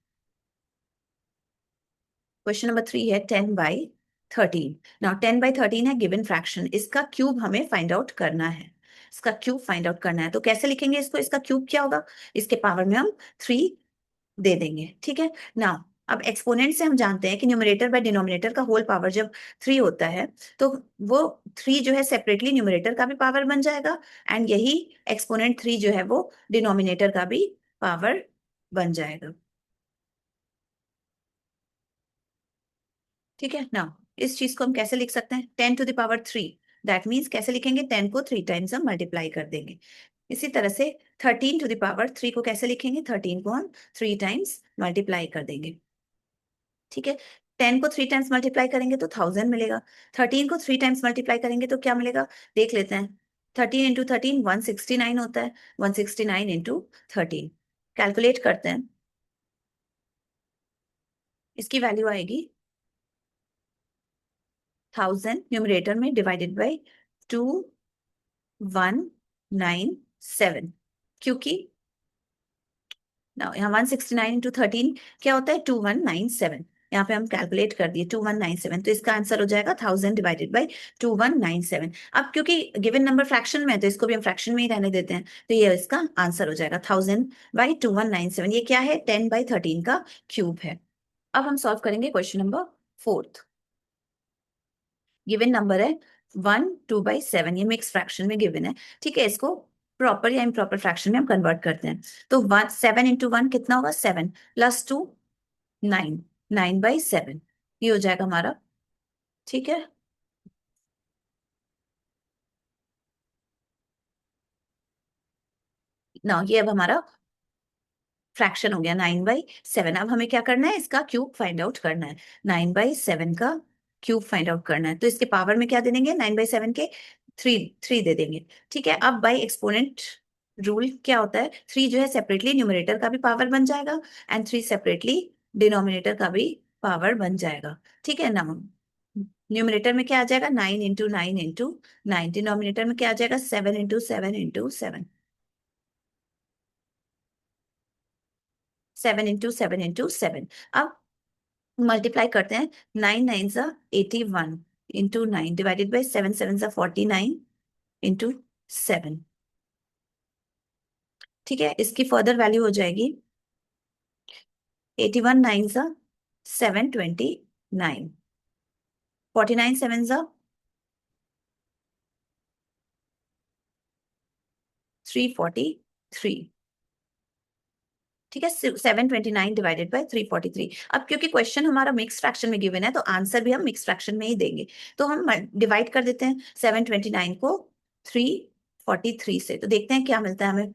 क्वेश्चन नंबर 3 है 10/13। नाउ 10/13 है गिवन फ्रैक्शन, इसका क्यूब हमें फाइंड आउट करना है। इसका क्यूब फाइंड आउट करना है तो कैसे लिखेंगे इसको? इसका क्यूब क्या होगा? इसके पावर में हम 3 दे देंगे। ठीक है ना। अब एक्सपोनेंट से हम जानते हैं कि न्यूमरेटर बाय डिनोमिनेटर का होल पावर जब 3 होता है, तो वो 3 जो है सेपरेटली न्यूमरेटर का भी पावर बन जाएगा, एंड यही एक्सपोनेंट 3 जो है वो डिनोमिनेटर का भी पावर बन जाएगा। ठीक है ना। इस चीज को हम कैसे लिख सकते हैं? 10 to the power 3, that means कैसे लिखेंगे? 10 को 3 टाइम्स हम मल्टीप्लाई कर देंगे। इसी तरह से 13 to the power 3 को कैसे लिखेंगे? 13 को हम 3 टाइम्स मल्टीप्लाई कर देंगे। ठीक है, 10 को 3 टाइम्स मल्टीप्लाई करेंगे तो 1000 मिलेगा। 13 को 3 टाइम्स मल्टीप्लाई करेंगे तो क्या मिलेगा, देख लेते हैं। 13 × 13 169 होता है। 169 × 13 कैलकुलेट करते हैं। इसकी वैल्यू आएगी 1000 न्यूमरेटर में डिवाइडेड बाई 2197, क्योंकि ना यहाँ 169 × 13 क्या होता है, 2197। यहाँ पे हम कैलकुलेट कर दिए 2197, तो इसका आंसर हो जाएगा 1000 डिवाइडेड बाई 2197। अब क्योंकि गिवन नंबर फ्रैक्शन में है तो इसको भी हम फ्रैक्शन में ही रहने देते हैं, तो ये इसका आंसर हो जाएगा 1000/2197। ये क्या है, 10/13 का क्यूब है। अब हम सॉल्व करेंगे क्वेश्चन नंबर 4। गिवन नंबर है 1/2/7, ये मिक्स फ्रैक्शन में गिवन है। ठीक है, इसको प्रॉपर या इम्प्रॉपर फ्रैक्शन में हम कन्वर्ट करते हैं। तो 7 × 1 कितना होगा, 7 + 2 9, 9/7 ये हो जाएगा हमारा। ठीक है, ना ये अब हमारा फ्रैक्शन हो गया 9/7। अब हमें क्या करना है, इसका क्यूब फाइंड आउट करना है। 9/7 का क्यूब फाइंड आउट करना है, तो इसके पावर में क्या दे देंगे, 9/7 के 3 दे देंगे। ठीक है, अब बाय एक्सपोनेंट रूल क्या होता है, 3 जो है सेपरेटली न्यूमरेटर का भी पावर बन जाएगा एंड 3 सेपरेटली डिनोमिनेटर का भी पावर बन जाएगा। ठीक है ना, न्यूमरेटर में क्या आ जाएगा, 9 × 9 × 9, डिनोमिनेटर में क्या आ जाएगा, 7 × 7 × 7, 7 × 7 × 7। अब मल्टीप्लाई करते हैं, 9 9 सा 81 × 9 डिवाइडेड बाई 7 7 सा 49 × 7। ठीक है, इसकी फर्दर वैल्यू हो जाएगी 81 9 सा 729, 49 7 सा 343। ठीक है, 729 डिवाइडेड बाई 343। अब क्योंकि क्वेश्चन हमारा मिक्स फ्रैक्शन में गिवन है तो आंसर भी हम मिक्स फ्रैक्शन में ही देंगे, तो हम डिवाइड कर देते हैं 729 को 343 से, तो देखते हैं क्या मिलता है हमें।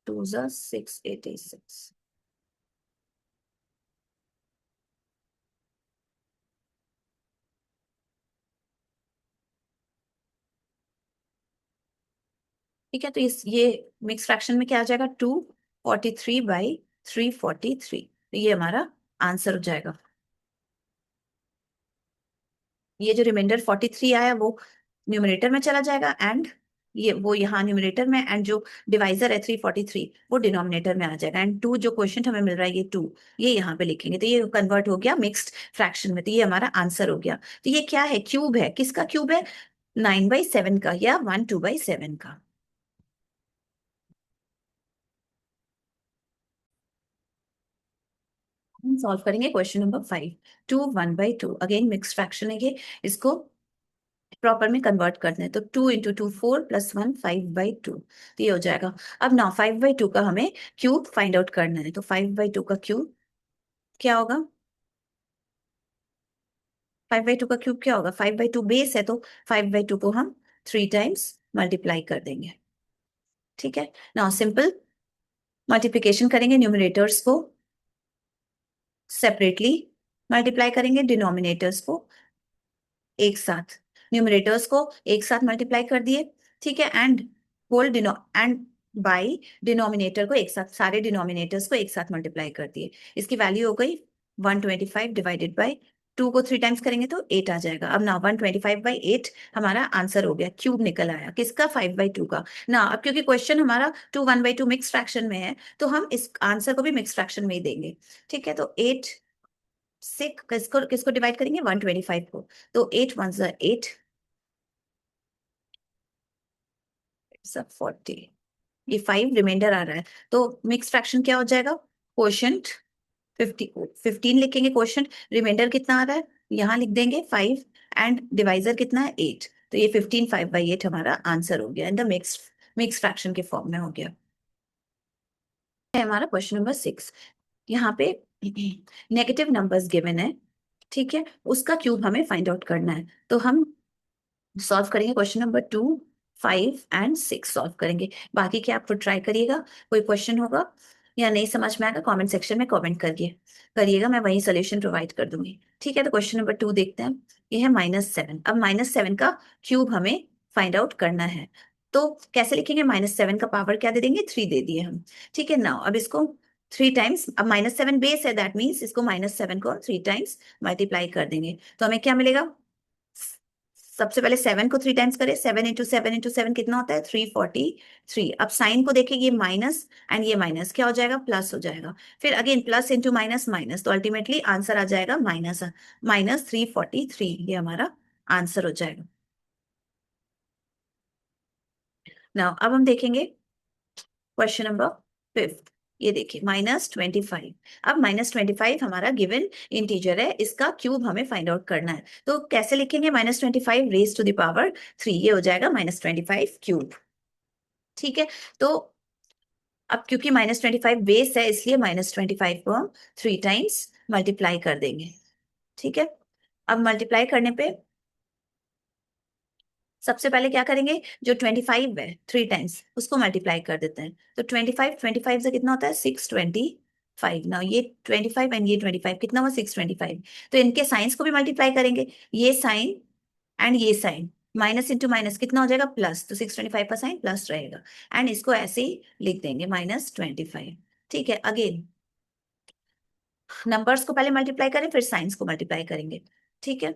2 ज़ा 6 86। ठीक है, तो इस ये मिक्स फ्रैक्शन में क्या आ जाएगा, 243/343, तो ये हमारा आंसर हो जाएगा। ये जो रिमाइंडर 43 आया वो न्यूमरेटर में चला जाएगा एंड ये वो यहाँ न्यूमरेटर में, एंड जो डिवाइजर है 343 वो डिनोमिनेटर में आ जाएगा, एंड 2 जो क्वेश्चन हमें मिल रहा है ये 2 ये यहाँ पे लिखेंगे, तो ये कन्वर्ट हो गया मिक्स्ड फ्रैक्शन में, तो ये हमारा आंसर हो गया। तो ये क्या है, क्यूब है, किसका क्यूब है, 9/7 का या 1/2/7 का। हम सॉल्व करेंगे question number 5। 2 1/2, again mix fraction है ये, इसको प्रॉपर में कन्वर्ट करते हैं, तो 2 × 2 4 + 1 5/2, तो ये हो जाएगा। अब ना 5/2 का हमें क्यूब फाइंड आउट करना है, तो 5/2 का क्यूब क्या होगा, 5/2 का क्यूब क्या होगा, 5/2 बेस है तो 5/2 को हम 3 टाइम्स मल्टीप्लाई कर देंगे। ठीक है ना, सिंपल मल्टीप्लीकेशन करेंगे, न्यूमरेटर्स को सेपरेटली मल्टीप्लाई करेंगे, डिनोमिनेटर्स को एक साथ, न्यूमरेटर्स को एक साथ मल्टीप्लाई कर दिए। ठीक है, and whole deno and by denominator को एक साथ, सारे डिनोमिनेटर्स को एक साथ मल्टीप्लाई कर दिए। इसकी वैल्यू हो गई 125 डिवाइडेड बाई 2 को 3 टाइम्स करेंगे तो 8 आ जाएगा। अब ना 125/8 हमारा आंसर हो गया, क्यूब निकल आया किसका, 5/2 का ना। अब क्योंकि क्वेश्चन हमारा 2 1/2 मिक्स फ्रैक्शन में है तो हम इस आंसर को भी मिक्स फ्रैक्शन में ही देंगे। ठीक है, तो 8 से किसको किसको डिवाइड करेंगे, 125 को, तो 8 1 ज़ा 8 सब 40, ये 5 रिमाइंडर आ रहा है, तो मिक्स फ्रैक्शन क्या हो जाएगा, क्वोशंट 15 लिखेंगे, क्वोशंट रिमाइंडर कितना आ रहा है यहाँ लिख देंगे 5 एंड डिवाइजर कितना है 8, तो ये 15 5/8 हमारा आंसर हो गया, इन द मिक्स फ्रैक्शन के फॉर्म में हो गया। है हमारा क्वेश्चन नंबर 6। यहाँ पे नेगेटिव नंबर्स गिवन है, ठीक है, उसका क्यूब हमें फाइंड आउट करना है, तो हम सॉल्व करेंगे क्वेश्चन नंबर 2 5 एंड 6 सॉल्व करेंगे, बाकी के आप खुद ट्राई करिएगा। कोई क्वेश्चन होगा या नहीं समझ में आएगा कमेंट सेक्शन में कमेंट करिएगा, मैं वही सोल्यूशन प्रोवाइड कर दूंगी। ठीक है, तो क्वेश्चन नंबर 2 देखते हैं। ये है -7। अब -7 का क्यूब हमें फाइंड आउट करना है। तो कैसे लिखेंगे? -7 का पावर क्या दे देंगे? 3 दे दिए हम। ठीक है ना, अब इसको 3 टाइम्स, अब -7 बेस है, दैट मीन्स इसको -7 को 3 टाइम्स मल्टीप्लाई कर देंगे तो हमें क्या मिलेगा? सबसे पहले 7 को 3 टाइम्स करें, 7 इंटू 7 कितना होता है? 343। अब साइन को देखिए, ये माइनस एंड ये माइनस क्या हो जाएगा? प्लस हो जाएगा। फिर again plus into minus minus, तो अल्टीमेटली आंसर आ जाएगा -343। ये हमारा आंसर हो जाएगा। ना अब हम देखेंगे क्वेश्चन नंबर 5। ये देखिए -25। अब -25 हमारा गिवन इंटीजर है, इसका क्यूब हमें फाइंड आउट करना है। तो कैसे लिखेंगे? -25 रेज टू द पावर 3, ये हो जाएगा -25 क्यूब। ठीक है, तो अब क्योंकि -25 बेस है, इसलिए -25 को हम 3 टाइम्स मल्टीप्लाई कर देंगे। ठीक है, अब मल्टीप्लाई करने पे सबसे पहले क्या करेंगे? जो 25 है 3 टाइम्स उसको मल्टीप्लाई कर देते हैं। तो 25 से कितना होता है? 625 ना, ये 25 एंड ये 25 कितना हुआ? 625। तो इनके साइंस को भी मल्टीप्लाई करेंगे, ये साइन एंड ये साइन, माइनस इंटू माइनस कितना हो जाएगा? प्लस, तो 625 का साइन प्लस रहेगा एंड इसको ऐसे ही लिख देंगे -25। ठीक है, अगेन नंबर्स को पहले मल्टीप्लाई करें फिर साइंस को मल्टीप्लाई करेंगे। ठीक है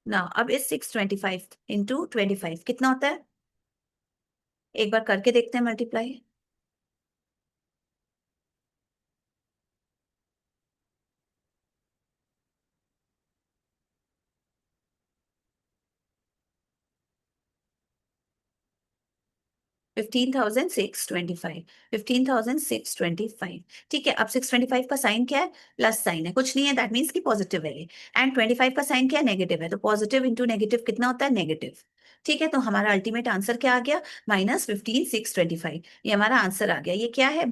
ना, अब इस 625 इंटू 25 कितना होता है? एक बार करके देखते हैं मल्टीप्लाई। 15,625। 15,625। ठीक है, अब 625 का साइन क्या है? प्लस साइन है, कुछ नहीं है, दैट मीन्स कि पॉजिटिव है ये। एंड 25 का साइन क्या है? नेगेटिव है, तो पॉजिटिव इंटू नेगेटिव कितना होता है? नेगेटिव। ठीक है, तो हमारा अल्टीमेट आंसर क्या आ गया? -15,625। ये हमारा आंसर आ गया। ये क्या है?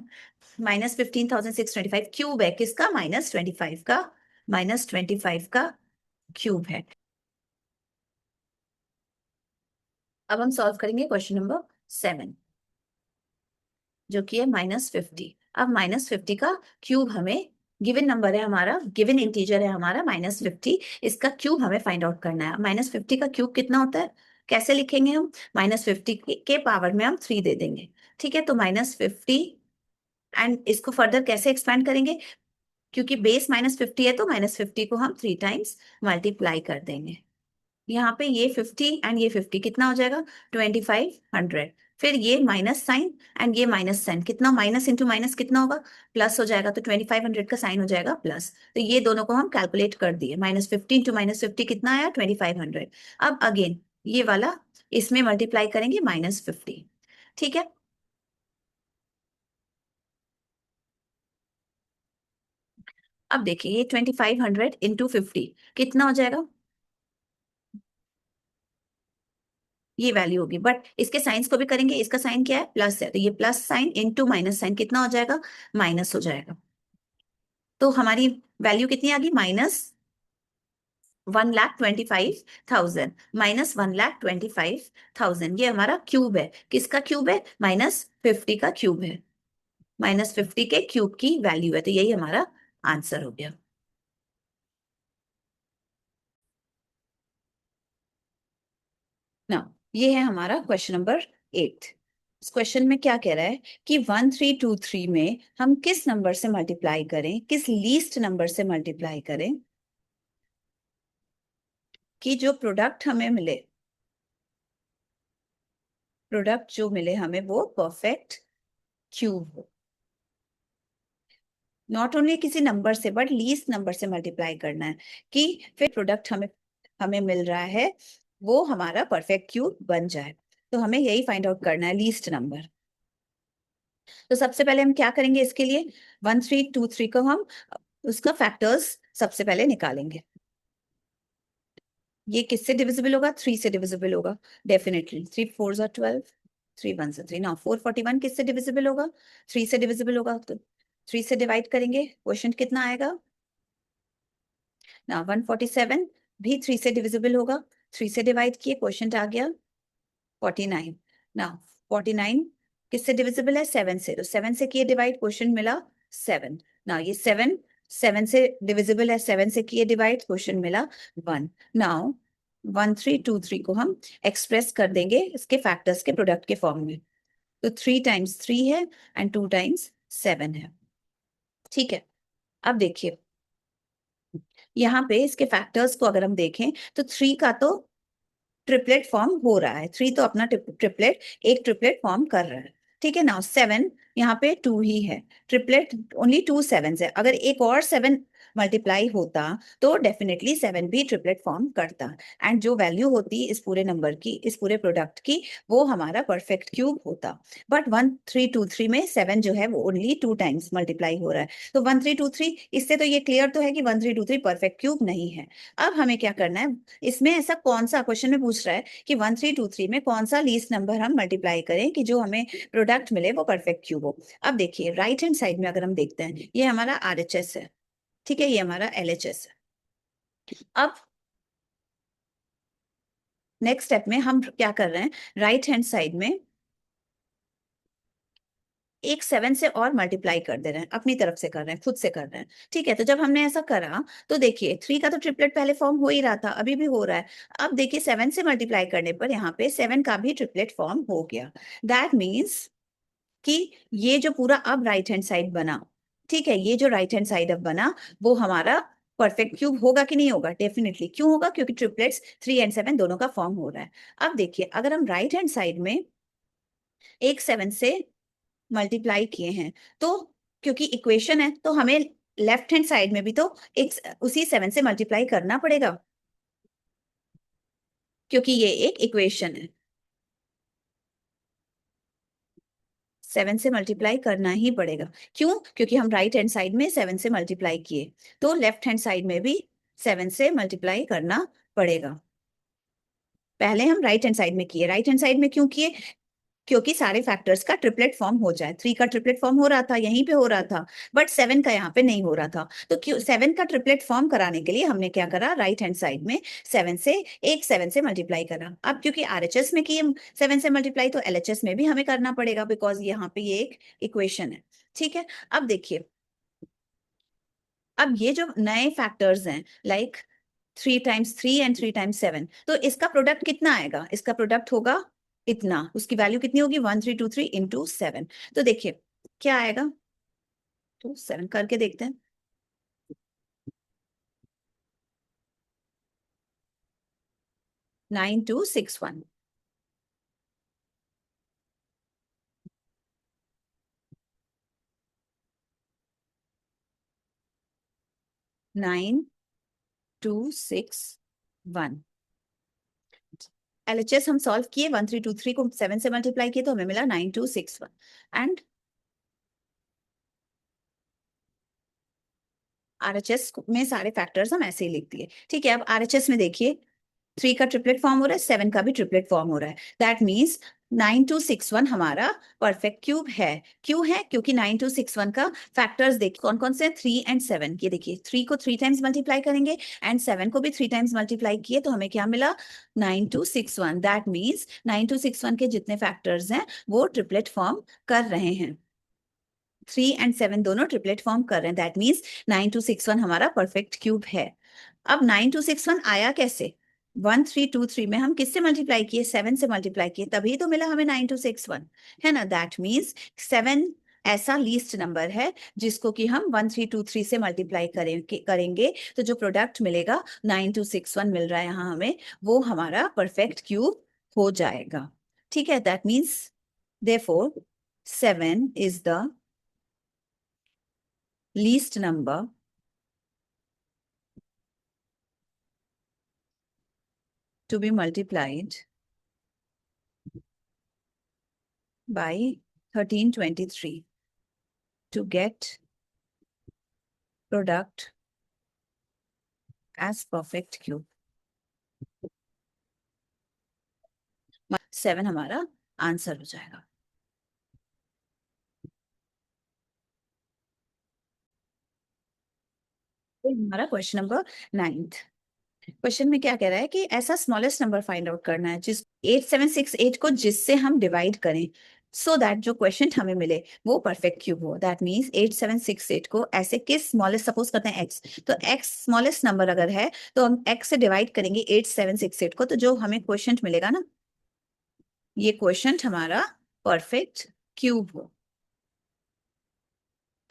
-15,625 क्यूब है, किसका? -25 का। -25 का क्यूब है। अब हम सॉल्व करेंगे क्वेश्चन नंबर 7, जो कि है -50। अब -50 का क्यूब हमें, गिवन नंबर है हमारा, गिवन इंटीजर है हमारा -50, इसका क्यूब हमें फाइंड आउट करना है। -50 का क्यूब कितना होता है? कैसे लिखेंगे हम? -50 के पावर में हम 3 दे देंगे। ठीक है, तो -50 एंड इसको फर्दर कैसे एक्सपेंड करेंगे? क्योंकि बेस -50 है, तो -50 को हम 3 टाइम्स मल्टीप्लाई कर देंगे। यहाँ पे ये 50 एंड ये 50 कितना हो जाएगा? 2500। फिर ये माइनस साइन एंड ये माइनस साइन, कितना? माइनस इंटू माइनस कितना होगा? प्लस हो जाएगा, तो 2500 का साइन हो जाएगा प्लस। तो ये दोनों को हम कैलकुलेट कर दिए। -50 इंटू -50 कितना आया? 2500। अब अगेन ये वाला इसमें मल्टीप्लाई करेंगे -50। ठीक है, अब देखिए ये 2500 इंटू 50 कितना हो जाएगा? ये वैल्यू होगी, बट इसके साइंस को भी करेंगे। इसका साइन क्या है? प्लस है, तो ये plus sign into minus sign कितना हो जाएगा? माइनस हो जाएगा। तो हमारी वैल्यू कितनी आ गई? -1,25,000। -1,25,000 ये हमारा क्यूब है। किसका क्यूब है? -50 का क्यूब है। -50 के क्यूब की वैल्यू है, तो यही हमारा आंसर हो गया ना। ये है हमारा क्वेश्चन नंबर 8। इस क्वेश्चन में क्या कह रहा है कि 1323 में हम किस नंबर से मल्टीप्लाई करें, किस लीस्ट नंबर से मल्टीप्लाई करें कि जो प्रोडक्ट हमें मिले, प्रोडक्ट जो मिले हमें वो परफेक्ट क्यूब हो। नॉट ओनली किसी नंबर से बट लीस्ट नंबर से मल्टीप्लाई करना है कि फिर प्रोडक्ट हमें हमें मिल रहा है वो हमारा परफेक्ट क्यूब बन जाए। तो हमें यही फाइंड आउट करना है, लीस्ट नंबर। तो सबसे पहले हम क्या करेंगे? इसके लिए 1323 को हम उसका फैक्टर्स सबसे पहले निकालेंगे। ये किससे डिविजिबल होगा? 3 से डिविजिबल होगा डेफिनेटली। 3 4 ज़ा 12, 3 1 ज़ा 3। ना 441 किससे डिविजिबल होगा? 3 से डिविजिबल होगा, तो 3 से डिवाइड करेंगे, क्वोशंट कितना आएगा? ना 147 भी 3 से डिविजिबल होगा, 3 से डिवाइड किए, क्वोशंट आ गया 49। ना 49 किससे डिविजिबल है? 7 से। तो 7 से किए डिवाइड, क्वेश्चन मिला 7 ना। ये 7 7 से डिविजिबल है, 7 से किए डिवाइड, क्वेश्चन मिला 1 नाउ। 1323 को हम एक्सप्रेस कर देंगे इसके फैक्टर्स के प्रोडक्ट के फॉर्म में। तो 3 टाइम्स 3 है एंड 2 टाइम्स 7 है। ठीक है, अब देखिए यहाँ पे इसके फैक्टर्स को अगर हम देखें तो 3 का तो ट्रिपलेट फॉर्म हो रहा है, 3 तो अपना ट्रिपलेट एक ट्रिपलेट फॉर्म कर रहा है। ठीक है ना, 7 यहाँ पे 2 ही है, ट्रिपलेट ओनली 2 7 है। अगर एक और 7 मल्टीप्लाई होता तो डेफिनेटली 7 भी ट्रिपलेट फॉर्म करता, एंड जो वैल्यू होती इस पूरे नंबर की, इस पूरे प्रोडक्ट की, वो हमारा परफेक्ट क्यूब होता। बट 1323 में 7 जो है वो ओनली 2 टाइम्स मल्टीप्लाई हो रहा है। तो 1323, इससे तो ये क्लियर तो है कि 1323 परफेक्ट क्यूब नहीं है। अब हमें क्या करना है, इसमें ऐसा कौन सा, क्वेश्चन में पूछ रहा है कि 1323 में कौन सा लीस्ट नंबर हम मल्टीप्लाई करें कि जो हमें प्रोडक्ट मिले वो परफेक्ट क्यूब हो। अब देखिए राइट हैंड साइड में अगर हम देखते हैं, ये हमारा आरएचएस है, ठीक है, ये हमारा एलएचएस है। अब नेक्स्ट स्टेप में हम क्या कर रहे हैं, राइट हैंड साइड में एक 7 से और मल्टीप्लाई कर दे रहे हैं, अपनी तरफ से कर रहे हैं, खुद से कर रहे हैं। ठीक है, तो जब हमने ऐसा करा तो देखिए 3 का तो ट्रिपलेट पहले फॉर्म हो ही रहा था, अभी भी हो रहा है। अब देखिए 7 से मल्टीप्लाई करने पर यहाँ पे 7 का भी ट्रिपलेट फॉर्म हो गया। दैट मीन्स कि ये जो पूरा अब राइट हैंड साइड बना, ठीक है, ये जो राइट हैंड साइड अब बना वो हमारा परफेक्ट क्यूब होगा कि नहीं होगा? डेफिनेटली। क्यों होगा? क्योंकि ट्रिपलेट्स 3 एंड 7 दोनों का फॉर्म हो रहा है। अब देखिए अगर हम राइट हैंड साइड में एक 7 से मल्टीप्लाई किए हैं तो, क्योंकि इक्वेशन है तो हमें लेफ्ट हैंड साइड में भी तो एक उसी 7 से मल्टीप्लाई करना पड़ेगा, क्योंकि ये एक इक्वेशन है। 7 से मल्टीप्लाई करना ही पड़ेगा। क्यों? क्योंकि हम राइट हैंड साइड में 7 से मल्टीप्लाई किए, तो लेफ्ट हैंड साइड में भी 7 से मल्टीप्लाई करना पड़ेगा। पहले हम राइट हैंड साइड में किए, राइट हैंड साइड में क्यों किए? क्योंकि सारे फैक्टर्स का ट्रिपलेट फॉर्म हो जाए। 3 का ट्रिपलेट फॉर्म हो रहा था, यहीं पे हो रहा था, बट 7 का यहाँ पे नहीं हो रहा था। तो क्यों 7 का ट्रिपलेट फॉर्म कराने के लिए हमने क्या करा, राइट हैंड साइड में 7 से एक 7 से मल्टीप्लाई करा। अब क्योंकि आरएचएस में किए 7 से मल्टीप्लाई, तो एलएचएस में भी हमें करना पड़ेगा, बिकॉज यहाँ पे ये एक इक्वेशन है। ठीक है, अब देखिए अब ये जो नए फैक्टर्स हैं, लाइक 3 टाइम्स 3 एंड 3 टाइम्स 7, तो इसका प्रोडक्ट कितना आएगा? इसका प्रोडक्ट होगा इतना, उसकी वैल्यू कितनी होगी? 1323 इंटू 7। तो देखिए क्या आएगा, तो 7 करके देखते हैं। 9261, 9261। एलएचएस हम सॉल्व किए, 1323 को 7 से मल्टीप्लाई किए तो हमें मिला 9261। एंड आरएचएस में सारे फैक्टर्स हम ऐसे ही लिख दिए। ठीक है, अब आरएचएस में देखिए 3 का ट्रिपलेट फॉर्म हो रहा है, 7 का भी ट्रिपलेट फॉर्म हो रहा है। दैट मीन्स 9261 हमारा परफेक्ट क्यूब है। क्यों है? क्योंकि 9261 का फैक्टर्स देखिए कौन कौन से हैं, 3 एंड 7। ये देखिए 3 को 3 टाइम्स मल्टीप्लाई करेंगे एंड 7 को भी 3 टाइम्स मल्टीप्लाई किए तो हमें क्या मिला, 9261। दैट मीन्स 9261 के जितने फैक्टर्स हैं वो ट्रिपलेट फॉर्म कर रहे हैं, 3 एंड 7 दोनों ट्रिपलेट फॉर्म कर रहे हैं। दैट मीन्स 9261 हमारा परफेक्ट क्यूब है। अब 9261 आया कैसे? 1323 में हम किससे मल्टीप्लाई किए? 7 से मल्टीप्लाई किए, तभी तो मिला हमें 9261, है ना। दैट मीन्स 7 ऐसा लीस्ट नंबर है जिसको कि हम 1323 से मल्टीप्लाई करेंगे तो जो प्रोडक्ट मिलेगा 9261 मिल रहा है यहाँ हमें, वो हमारा परफेक्ट क्यूब हो जाएगा। ठीक है, that means therefore 7 is the least number to be multiplied by 1323 to get product as perfect cube। 7 हमारा आंसर हो जाएगा। हमारा क्वेश्चन नंबर 9th क्वेश्चन में क्या कह रहा है कि ऐसा स्मॉलेस्ट नंबर फाइंड आउट करना है जिस 8768 को जिससे हम डिवाइड करें। सो दैट जो क्वेश्चन हमें मिले वो परफेक्ट क्यूब हो। दैट मीन्स 8768 को ऐसे किस स्मॉलेस्ट, सपोज करते हैं एक्स, तो एक्स स्मॉलेस्ट नंबर अगर है तो हम एक्स से डिवाइड करेंगे 8768 को, तो जो हमें क्वेश्चन मिलेगा ना, ये क्वेश्चन हमारा परफेक्ट क्यूब हो।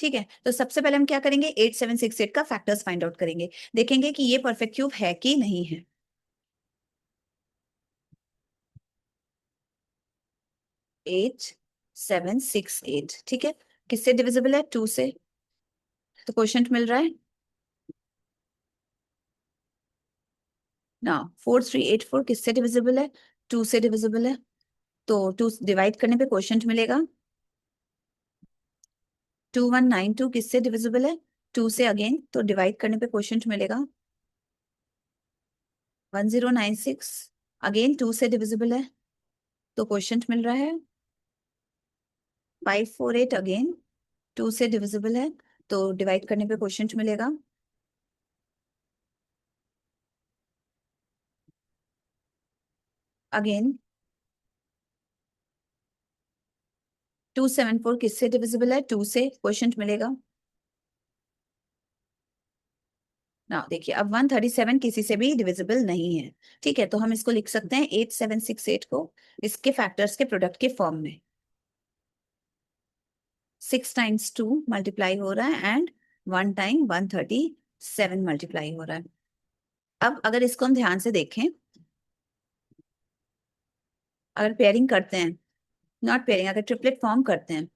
ठीक है, तो सबसे पहले हम क्या करेंगे, 8768 का फैक्टर्स फाइंड आउट करेंगे, देखेंगे कि ये परफेक्ट क्यूब है कि नहीं है। 8768, ठीक है, किससे डिविजिबल है, 2 से, तो क्वेश्चन मिल रहा है ना। 4384 किससे डिविजिबल है, 2 से डिविजिबल है, तो 2 डिवाइड करने पे क्वेश्चन मिलेगा। 2192 किससे डिविजिबल है, 2 से अगेन, तो डिवाइड करने पे क्वेश्चन मिलेगा। 1096 अगेन 2 से डिविजिबल है, तो क्वेश्चन मिल रहा है। 548 अगेन 2 से डिविजिबल है, तो डिवाइड करने पे क्वेश्चन मिलेगा। अगेन 274 किससे डिविजिबल है, 2 से, क्वेश्चन मिलेगा ना। देखिए अब 137 किसी से भी डिविजिबल नहीं है। ठीक है, तो हम इसको लिख सकते हैं 8768 को इसके फैक्टर्स के प्रोडक्ट के फॉर्म में। 6 टाइम्स 2 मल्टीप्लाई हो रहा है एंड 1 टाइम 137 मल्टीप्लाई हो रहा है। अब अगर इसको हम ध्यान से देखें, अगर पेयरिंग करते हैं, नॉट पेयरिंग, अगर ट्रिपलेट फॉर्म करते हैं,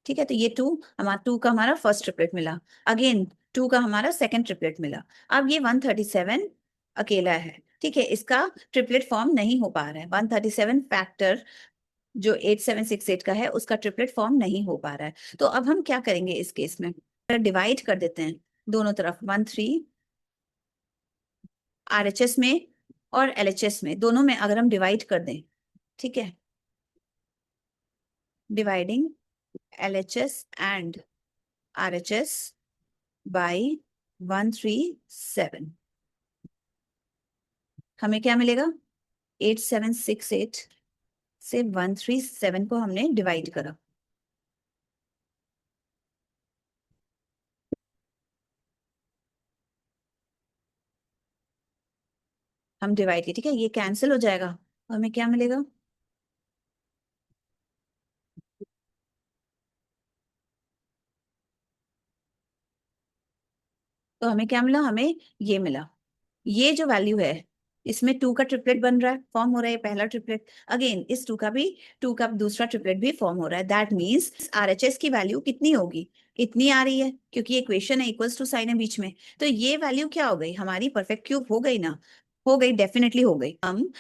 ठीक है, तो ये 2 का हमारा फर्स्ट ट्रिपलेट मिला, अगेन 2 का हमारा सेकंड ट्रिपलेट मिला। अब ये 137 अकेला है, ठीक है, इसका ट्रिपलेट फॉर्म नहीं हो पा रहा है। 137 फैक्टर जो 8768 का है उसका ट्रिपलेट फॉर्म नहीं हो पा रहा है। तो अब हम क्या करेंगे इस केस में, डिवाइड कर देते हैं दोनों तरफ, 13 आरएचएस में और एलएचएस में, दोनों में अगर हम डिवाइड कर दें, ठीक है, dividing LHS and RHS by 137, हमें क्या मिलेगा, 8768 से 137 को हमने डिवाइड करा, हम डिवाइड किया, ठीक है, ये कैंसिल हो जाएगा, हमें क्या मिलेगा, तो हमें क्या मिला, हमें ये मिला, ये जो वैल्यू है इसमें 2 का ट्रिपलेट बन रहा है, फॉर्म हो रहा है पहला ट्रिपलेट, अगेन इस 2 का भी, 2 का दूसरा ट्रिपलेट भी फॉर्म हो रहा है। दैट मींस आरएचएस की वैल्यू कितनी होगी, इतनी आ रही है, क्योंकि इक्वेशन है, इक्वल्स टू साइन है बीच में, तो ये वैल्यू क्या हो गई, हमारी परफेक्ट क्यूब हो गई ना, हो गई, डेफिनेटली हो गई। हम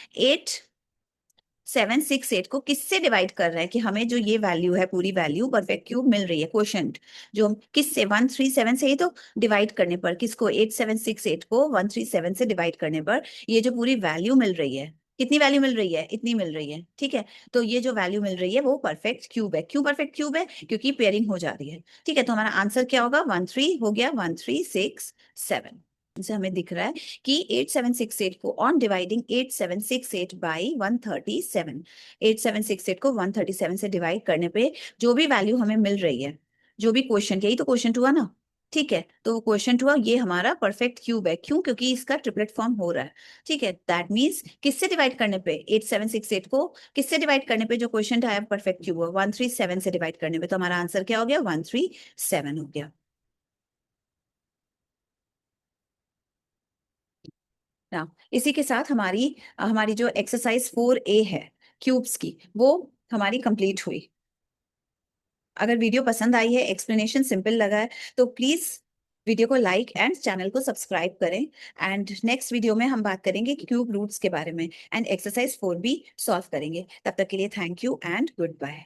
8768 को किससे डिवाइड कर रहे हैं कि हमें जो ये वैल्यू है, पूरी वैल्यू परफेक्ट क्यूब मिल रही है, क्वोशंट जो हम किससे, 137 से ही, तो डिवाइड करने पर किसको, 8768 को 137 से डिवाइड करने पर ये जो पूरी वैल्यू मिल रही है, कितनी वैल्यू मिल रही है, इतनी मिल रही है, ठीक है, तो ये जो वैल्यू मिल रही है वो परफेक्ट क्यूब है। क्यों परफेक्ट क्यूब है, क्योंकि पेयरिंग हो जा रही है। ठीक है, तो हमारा आंसर क्या होगा, 13 हो गया, 1367 से हमें दिख रहा है कि 8768 को ऑन डिवाइडिंग 8768 बाई 137, 8768 को 137 से डिवाइड करने पे जो भी वैल्यू हमें मिल रही है, जो भी क्वेश्चन, यही तो क्वेश्चन हुआ ना, ठीक है, तो क्वेश्चन हुआ ये हमारा परफेक्ट क्यूब है। क्यों, क्योंकि इसका ट्रिपलेट फॉर्म हो रहा है। ठीक है, दैट मींस किससे डिवाइड करने पे, 8768 को किससे डिवाइड करने पे जो क्वेश्चन आया परफेक्ट क्यूब हुआ, 137 से डिवाइड करने पे, तो हमारा आंसर क्या हो गया, 137 हो गया ना। इसी के साथ हमारी हमारी जो एक्सरसाइज 4A है क्यूब्स की, वो हमारी कंप्लीट हुई। अगर वीडियो पसंद आई है, एक्सप्लेनेशन सिंपल लगा है, तो प्लीज वीडियो को लाइक एंड चैनल को सब्सक्राइब करें। एंड नेक्स्ट वीडियो में हम बात करेंगे क्यूब रूट्स के बारे में एंड एक्सरसाइज 4B सॉल्व करेंगे। तब तक के लिए thank you and good bye.